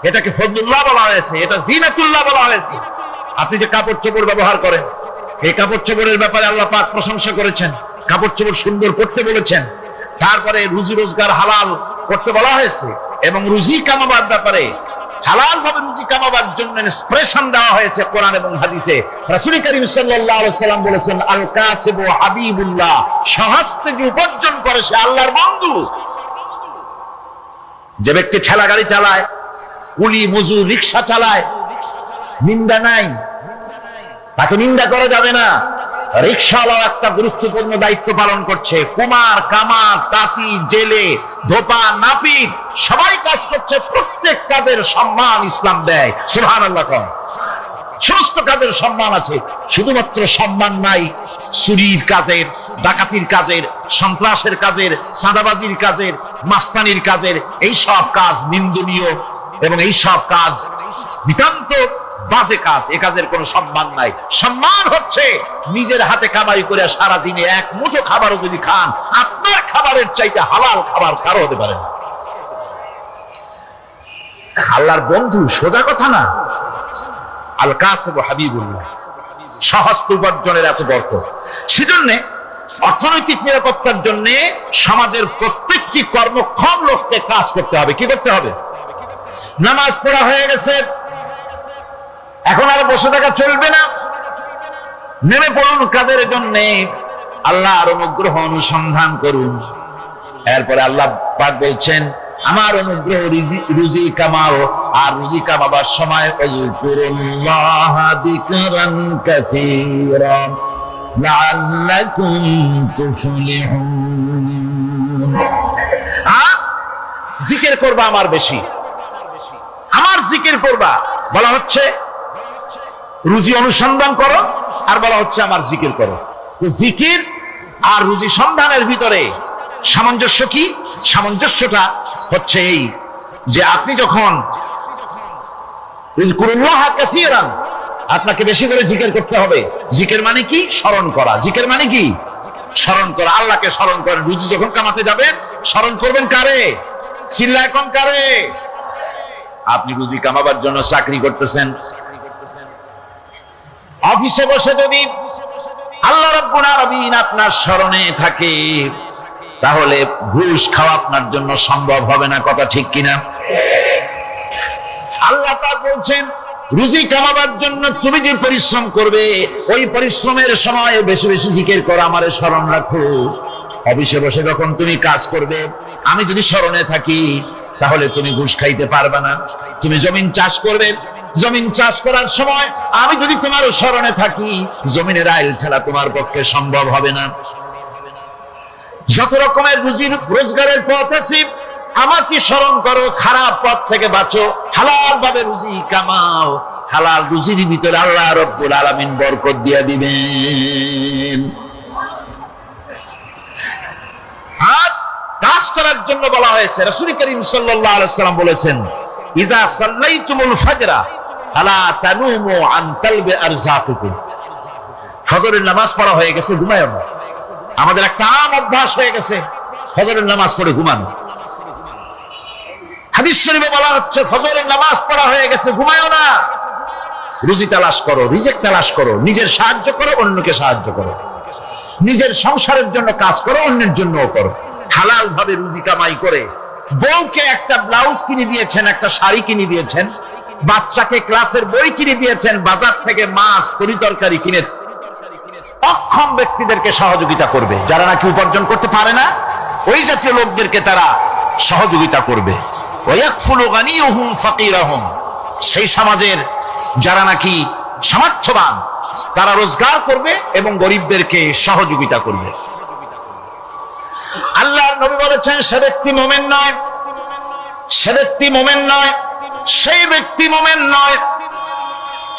এটাকে ফদলুল্লাহ বলা হয়েছে, এটা জিনাতুল্লাহ বলা হয়েছে। আপনি যে কাপড় চোপড় ব্যবহার করেন, এই কাপড় চোপড়ের ব্যাপারে আল্লাহ পাক প্রশংসা করেছেন, কাপড় চোপড় সুন্দর করতে বলেছেন। তারপরে রুজি রোজগার হালাল করতে বলা হয়েছে, এবং রুজি কামাবার ব্যাপারে হালাল ভাবে রুজি কামাবার জন্য ইন্সপিরেশন দেওয়া হয়েছে কোরআন এবং হাদিসে। রাসূল করিম সাল্লাল্লাহু আলাইহি ওয়াসাল্লাম বলেছেন, আল কাসিবু হাবিবুল্লাহ, সহজে যে উপার্জন করে সে আল্লাহর বন্ধু। যে ব্যক্তি ঠেলা গাড়ি চালায়, কুলি মজুর, রিকশা চালায়, নিন্দা নাই, তাকে নিন্দা করা যাবে না। রিকশাওয়ালা একটা গুরুত্বপূর্ণ দায়িত্ব পালন করছে। কুমার, কামার, তাঁতি, জেলে, ধোপা, নাপিত সবাই কাজ করছে। প্রত্যেক কাজের সম্মান ইসলাম দেয়, সুবহানাল্লাহ। সমস্ত কাজের সম্মান আছে, শুধুমাত্র সম্মান নাই চুরির কাজের, ডাকাতির কাজের, সন্ত্রাসের কাজের, চাঁদাবাজির কাজের, মাস্তানির কাজের। এই সব কাজ নিন্দনীয় এবং এই সব কাজ নিতান্ত বাজে কাজ। এ কাজের কোনো সম্মান নাই। সম্মান হচ্ছে নিজের হাতে কামাই করে সারা দিনে এক মুঠো খাবারও যদি খান, আপনার খাবারের চাইতে হালাল খাবার কারো হতে পারে না। আল্লাহর বন্ধু সোজা কথা না। আল কাসিবু হাবিবুল্লাহ, সহজ উপার্জনের আছে বরকত। সেজন্য অর্থনৈতিক নিরাপত্তার জন্য সমাজের প্রত্যেকটি কর্মক্ষম লোককে কাজ করতে হবে। কি করতে হবে? নামাজ পড়া হয়ে গেছে, এখন আর বসে থাকা চলবে না, নেমে পড়ুন কাদের জন্যে? আল্লাহর অনুগ্রহ অনুসন্ধান করুন। এরপরে আল্লাহ পাক বলছেন, আমার অনুগ্রহ রুজি কামাও, আর রুজি কামাবার সময় আযকুরুল্লাহ যিকরান কাসীরা লাআল্লাকুম তুফলিহুন। আর জিকির করবা আমার বেশি, আমার জিকির করবা। বলা হচ্ছে রুজি অনুসন্ধান করো, আর বলা হচ্ছে আমার জিকির করো। জিকির আর রুজি সন্ধানের ভিতরে সামঞ্জস্য কি? সামঞ্জস্যটা হচ্ছে এই যে আপনি যখন আপনাকে বেশি করে জিকির করতে হবে। জিকির মানে কি? স্মরণ করা। জিকির মানে কি? স্মরণ করা। আল্লাহকে স্মরণ করেন। রুজি যখন কামাতে যাবেন স্মরণ করবেন কারে? চিল্লা এখন কারে? আপনি রুজি কামাবার জন্য চাকরি করতেছেন, অফিসে বসে যদি আল্লাহ রাব্বুল আলামিন আপনার স্মরণে থাকে, তাহলে ঘুষ খাওয়া আপনার জন্য সম্ভব হবে না। কথা ঠিক কিনা? আল্লাহ পাক বলছেন, রুজি কামাবার জন্য তুমি যে পরিশ্রম করবে, ওই পরিশ্রমের সময় বেশি বেশি জিকির করো, আমারে স্মরণ রাখো। অফিসে বসে যখন তুমি কাজ করবে, আমি যদি স্মরণে থাকি, তাহলে তুমি ঘুষ খাইতে পারবে না। তুমি জমিন চাষ করবে, জমিন চাষ করার সময় আমি যদি তোমার স্মরণে থাকি, জমিনের আইল ঠেলা তোমার পক্ষে সম্ভব হবে না। যত রকমের রুজির রোজগারের পথ আছে, আমাকে স্মরণ করো, খারাপ পথ থেকে বাঁচো, হালাল ভাবে রুজি কামাও। হালাল রুজির ভিতরে আল্লাহ রাব্বুল আলামিন বরকত দিয়ে দিবেন। আর কাজ করার জন্য বলা হয়েছে, রাসূল করিম সাল্লাল্লাহু আলাইহি ওয়াসাল্লাম বলেছেন, ইযা সাল্লাইতুমুল ফাজরা আলা তানুমু আন তালবি আরযাকুকুম। ফজরের নামাজ পড়া হয়ে গেছে, ঘুমায়ো না। আমাদের একটা আম অভ্যাস হয়ে গেছে ফজরের নামাজ পড়ে ঘুমানো। হাদিস শরীফে বলা হচ্ছে, ফজরের নামাজ পড়া হয়ে গেছে, ঘুমায়ো না। রুজি তালাশ করো, রিজিক তালাশ করো, নিজের সাহায্য করো, অন্যকে সাহায্য করো, নিজের সংসারের জন্য কাজ করো, অন্যের জন্যও করো। হালাল ভাবে রুজি কামাই করে বউকে একটা ব্লাউজ কিনে দিয়েছেন, একটা শাড়ি কিনে দিয়েছেন, বাচ্চাকে ক্লাসের বই কিনে দিয়েছেন, বাজার থেকে মাছ তরিতরকারি কিনে অক্ষম ব্যক্তিদেরকে সহযোগিতা করবে। যারা নাকি উপার্জন করতে পারে না, ওই জাতীয় লোকদেরকে তারা সহযোগিতা করবে। ওয়ায়াকফুলু গানিয়ুহুম ফাকিরাহুম। সেই সমাজের যারা নাকি সামর্থ্যবান, তারা রোজগার করবে এবং গরিবদেরকে সহযোগিতা করবে। আল্লাহর নবী বলেছেন, সে ব্যক্তি মুমিন নয়, সে ব্যক্তি মুমিন নয়, সেই ব্যক্তি মুমিন নয়।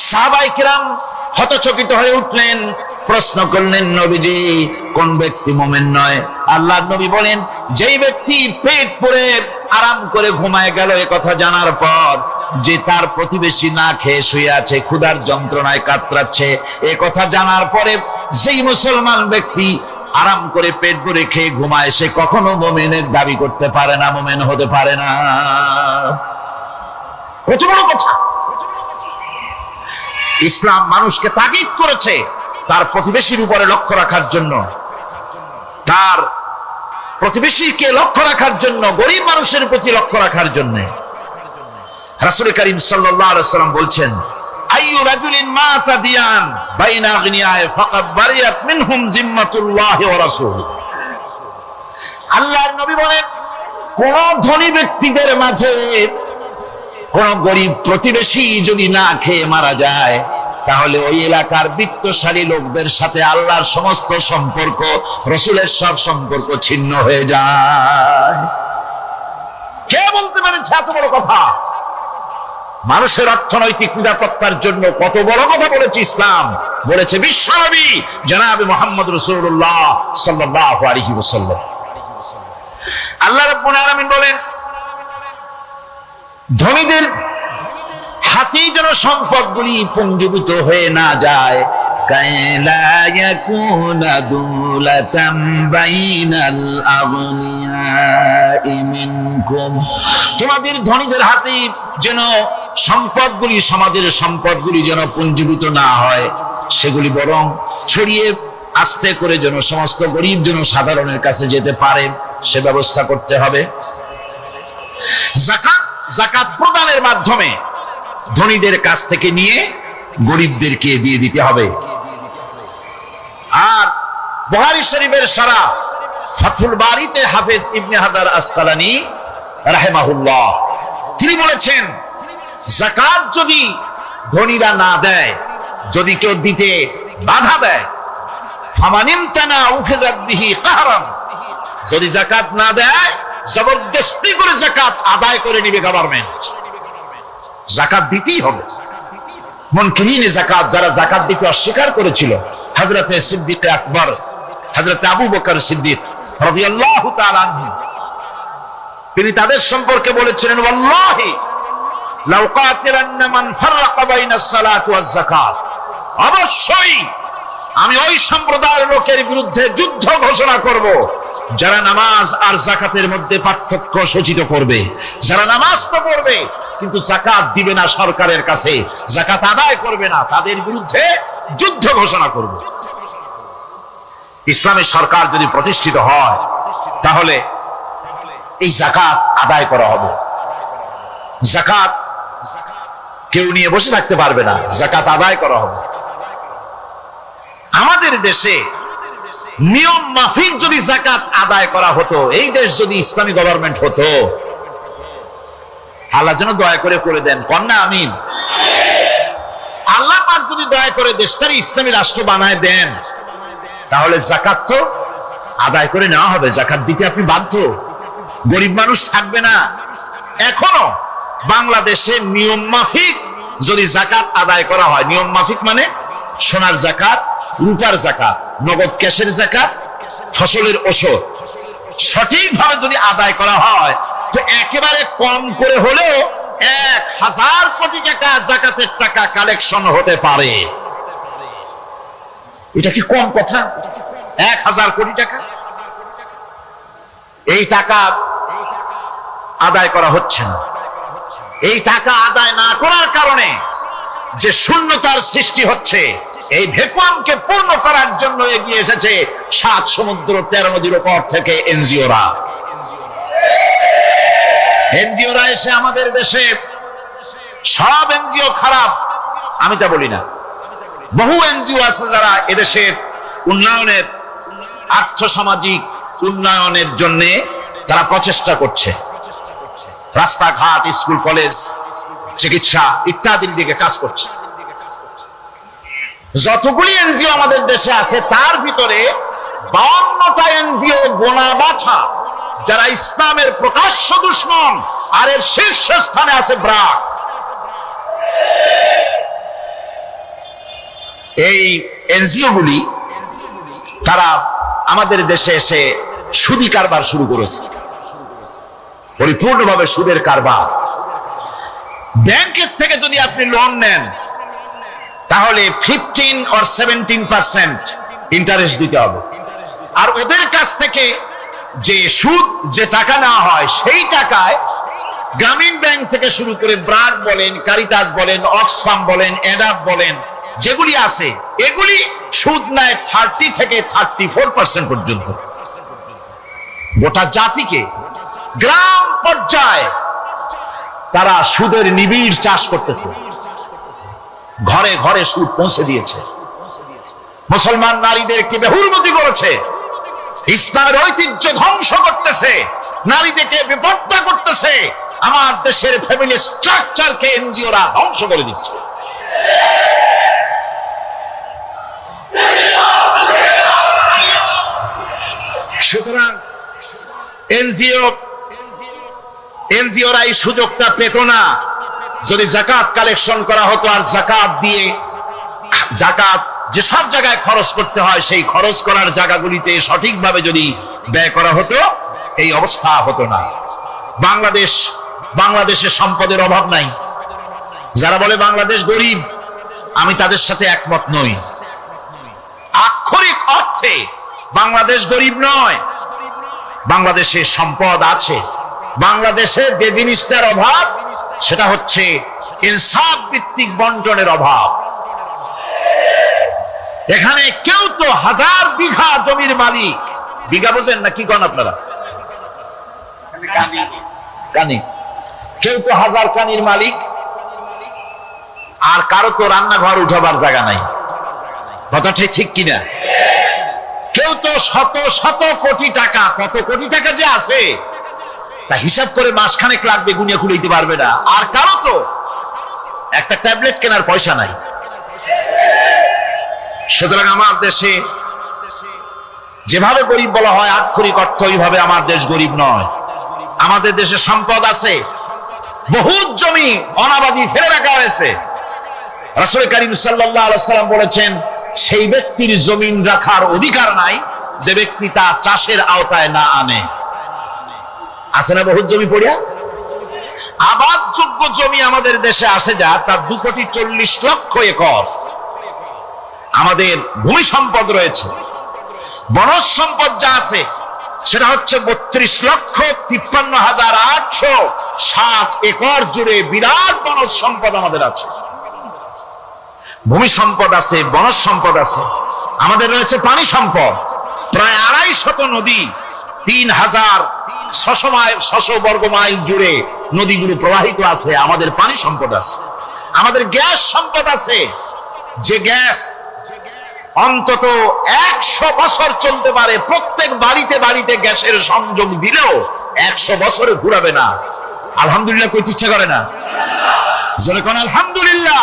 সাহাবায়ে কিরাম হতচকিত হয়ে উঠলেন, প্রশ্ন করলেন, নবীজি কোন ব্যক্তি মুমিন নয়? আল্লাহর নবী বলেন, যেই ব্যক্তি পেট পুরে আরাম করে ঘুমায় গেল, এ কথা জানার পর যে তার প্রতিবেশী না খেয়ে শুয়ে আছে, ক্ষুধার যন্ত্রণায় কাতরাচ্ছে, এ কথা জানার পরে যেই মুসলমান ব্যক্তি আরাম করে পেট ভরে খেয়ে ঘুমায়, সে কখনো মুমিনের দাবি করতে পারে না, মুমিন হতে পারে না। কত বড় কথা! ইসলাম মানুষকে তাগিদ করেছে তার প্রতিবেশীর উপরে লক্ষ্য রাখার জন্য, তার প্রতিবেশীকে লক্ষ্য রাখার জন্য, গরিব মানুষের প্রতি লক্ষ্য রাখার জন্য। রাসূল করিম সাল্লাল্লাহু আলাইহি ওয়াসাল্লাম বলছেন, আইয়ু রাজুলিন মাতা দিয়ান বাইনা আগনিয়ায়ে ফাকাদ বারিয়াত মিনহুম জিম্মাতুল্লাহি ওয়া রাসূলুহু। আল্লাহর নবী বলেন, কোন ধনী ব্যক্তিদের মাঝে কোন গরিব প্রতিবেশী যদি না খেয়ে মারা যায়, তাহলে ওই এলাকার বিত্তশালী লোকদের সাথে আল্লাহর সমস্ত সম্পর্ক, রাসূলের সব সম্পর্ক ছিন্ন হয়ে যায়। কে বলতে পেরেছে এত বড় কথা? মানুষের অর্থনৈতিক নিরাপত্তার জন্য কত বড় কথা বলেছে ইসলাম, বলেছে বিশ্বনবী জনাবে মুহাম্মদ রাসূলুল্লাহ সাল্লাল্লাহু আলাইহি ওয়াসাল্লাম। আল্লাহ রাব্বুল আলামিন বলেন, ধনীদের হাতেই যেন সম্পদগুলি পুঞ্জীভূত হয়ে না যায়, কাইলা ইয়াকুনা দুলাতাম বাইনাল আগনিয়াই মিনকুম। তোমাদের ধনীদের হাতে যেন সম্পদগুলি, সমাজের সম্পদগুলি যেন পুঞ্জীভূত না হয়, সেগুলি বরং ছড়িয়ে আস্তে করে যেন সমস্ত গরিব যেন সাধারণের কাছে যেতে পারে, সে ব্যবস্থা করতে হবে। যাকাত যাকাত প্রদানের মাধ্যমে ধনীদের কাছ থেকে নিয়ে গরিবদেরকে দিয়ে দিতে হবে। আর বুখারী শরীফের সারা ফাথুল বারীতে হাফেজ ইবনে হাজার আসকালানী রাহিমাহুল্লাহ তিনি বলেছেন, যাকাত যদি ধনীরা না দেয়, যদি কেউ দিতে বাধা দেয়, ফামানিমতানা উখিযাত বিহি কাহরান, যদি যাকাত না দেয় জবরদস্তি করে যাকাত আদায় করে নিবে গভর্নমেন্ট। যাকাত দিতেই হবে। মুনকিরিনে যাকাত, যারা যাকাত দিতে অস্বীকার করেছিল, হযরতে সিদ্দিক আকবর, হযরতে আবু বকর সিদ্দিক রাদিয়াল্লাহু তাআলা আনহু, তিনি তাদের সম্পর্কে বলেছিলেন, ওয়াল্লাহি লাউ কাতিলান্না মান ফাররাকা বাইনাস সালাতি ওয়াজ যাকাত, অবশ্যই আমি ওই সম্প্রদায়ের লোকের বিরুদ্ধে যুদ্ধ ঘোষণা করব যারা নামাজ আর যাকাতের মধ্যে পার্থক্য সূচিত করবে। যারা নামাজ তো পড়বে কিন্তু যাকাত দিবে না সরকারের কাছে, যাকাত আদায় করবে না, তাদের বিরুদ্ধে যুদ্ধ ঘোষণা করব। ইসলামের সরকার যদি প্রতিষ্ঠিত হয় তাহলে এই যাকাত আদায় করা হবে। যাকাত কেউ নিয়ে বসে থাকতে পারবে না, যাকাত আদায় করা হবে। আমাদের দেশে নিয়ম মাফিক যদি যাকাত আদায় করা হতো, এই দেশ যদি ইসলামী গভর্নমেন্ট হতো, আল্লাহ যেন দয়া করে দেন, কন্যা আমিন। আল্লাহ পাক যদি দয়া করে দেশটারে ইসলামী রাষ্ট্র বানায় দেন, তাহলে যাকাত তো আদায় করে নেওয়া হবে। যাকাত দিতে আপনি বাধ্য, গরিব মানুষ থাকবে না। এখনো বাংলাদেশে নিয়ম মাফিক যদি যাকাত আদায় করা হয়, নিয়ম মাফিক মানে সোনার যাকাত, রূপার যাকাত, নগদ ক্যাশের যাকাত, ফসলের ওষুধ, সঠিকভাবে যদি আদায় করা হয় তো একেবারে কম করে হলেও 1000 কোটি টাকা যাকাতের টাকা কালেকশন হতে পারে। এটা কি কম কথা? 1000 কোটি টাকা, এই টাকা আদায় করা হচ্ছে না। এই টাকা আদায় না করার কারণে যে শূন্যতার সৃষ্টি হচ্ছে, এই ভ্যাকুয়ামকে পূর্ণ করার জন্য এগিয়ে এসেছে 7 সমুদ্র 13 নদীর উপর থেকে এনজিওরা। এনজিওরা এসে আমাদের দেশে, সব এনজিও খারাপ আমি তা বলি না, বহু এনজিও আছে যারা এদেশের উন্নয়নের, আর্থসামাজিক উন্নয়নের জন্য তারা প্রচেষ্টা করছে। রাস্তাঘাট, স্কুল, কলেজ, চিকিৎসা ইত্যাদির দিকে কাজ করছে। যতগুলি এনজিও আমাদের দেশে আছে তার ভিতরে 52টা এনজিও গোনা বাছা যারা ইসলামের প্রকাশ্য দুশমন, আর এর শীর্ষস্থানে আছে ব্র্যাক। এই এনজিও গুলি তারা আমাদের দেশে এসে সুদি কারবার শুরু করেছে, পরিপূর্ণভাবে সুদের কারবার। ব্যাংকের থেকে যদি আপনি লোন নেন তাহলে 15 or 17% ইন্টারেস্ট দিতে হবে। আর ওদের কাছ থেকে যে সুদ, যে টাকা নেওয়া হয়, সেই টাকায় গ্রামীণ ব্যাংক থেকে শুরু করে ব্র্যাক বলেন, কারিতাস বলেন, অক্সফাম বলেন, এডাপ বলেন, যেগুলি আছে এগুলি সুদ নেয় 30 থেকে 34% পর্যন্ত। গোটা জাতিকে গ্রাম পর্যায়ে তারা সুদের নিবিড় চাষ করতেছে, ঘরে ঘরে সুদ পৌঁছে দিয়েছে, মুসলমান নারীদেরকে বেহুরমতি করেছে, ইসলামের ঐতিহ্য ধ্বংস করতেছে, নারীদেরকে বিপর্দা করতেছে, আমার দেশের ফ্যামিলি স্ট্রাকচারকে এনজিওরা ধ্বংস করে দিচ্ছে। সুতরাং এনজিওরা এই সুযোগটা পেত না। যদি যাকাত কালেকশন করা হতো আর যাকাত দিয়ে, যাকাত যে সব জায়গায় খরচ করতে হয় সেই খরচ করার জায়গাগুলিতে সঠিকভাবে যদি ব্যয় করা হতো, এই অবস্থা হতো না। বাংলাদেশের সম্পদের অভাব নাই। যারা বলে বাংলাদেশ গরিব, আমি তাদের সাথে একমত নই। আক্ষরিক অর্থে বাংলাদেশ গরিব নয়, বাংলাদেশে সম্পদ আছে। বাংলাদেশে যে জিনিসটার অভাব সেটা হচ্ছে ইনসাফ ভিত্তিক বন্টনের অভাব। এখানে কেউ তো 1000 বিঘা জমির মালিক, বিঘা বোঝেন না কি কন আপনারা? কানি। কেউ তো হাজার কানির মালিক, আর কারো তো রান্নাঘর উঠাবার জায়গা নাই। কথাটা ঠিক কিনা? কেউ তো শত শত কোটি টাকা, কত কোটি টাকা যে আছে তা হিসাব করে মাসখানেক লাগবে, গুনিয়া খুলে পারবে না। আর কারো তো একটা ট্যাবলেট কেনার পয়সা নাই। সুতরাং আমার দেশে যেভাবে গরিব বলা হয় আক্ষরিক অর্থ ওইভাবে আমার দেশ গরিব নয়। আমাদের দেশে সম্পদ আছে, বহুত জমি অনাবাদি ফেলে রাখা হয়েছে। রাসূল কারীম সাল্লাল্লাহু আলাইহি ওয়াসাল্লাম বলেছেন, সেই ব্যক্তির জমিন রাখার অধিকার নাই যে ব্যক্তি তা চাষের আওতায় না আনে। আছে না বহুত জমি পড়িয়া? আবাদযোগ্য জমি আমাদের দেশে আছে যা, তার 2,40,00,000 একর। আমাদের ভূমি সম্পদ রয়েছে, বনজ সম্পদ যা আছে সেটা হচ্ছে 32,53,860 একর জুড়ে বিরাট বনজ সম্পদ আমাদের আছে। ভূমি সম্পদ আছে, বনজ সম্পদ আছে। আমাদের রয়েছে পানি সম্পদ, প্রায় 250 নদী, 3,600 বর্গ মাইল জুড়ে নদীগুলো প্রবাহিত আছে। আমাদের পানি সম্পদ আছে। আমাদের গ্যাস সম্পদ আছে, যে গ্যাস অন্তত 100 বছর চলতে পারে। প্রত্যেক বাড়িতে বাড়িতে গ্যাসের সংযোগ দিলেও 100 বছরে ঘুরাবে না। আলহামদুলিল্লাহ কইতে ইচ্ছা করে না? জোরে কোন আলহামদুলিল্লাহ।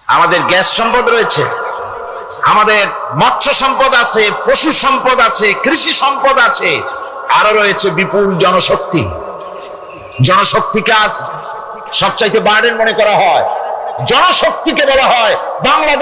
আমাদের গ্যাস সম্পদ রয়েছে, আমাদের মৎস্য সম্পদ আছে, পশু সম্পদ আছে, কৃষি সম্পদ আছে, আরো রয়েছে বিপুল জনশক্তি। জনশক্তিকে আজ সবচাইতে বার্ডেন মনে করা হয়। জনশক্তিকে বলা হয় বাংলাদেশ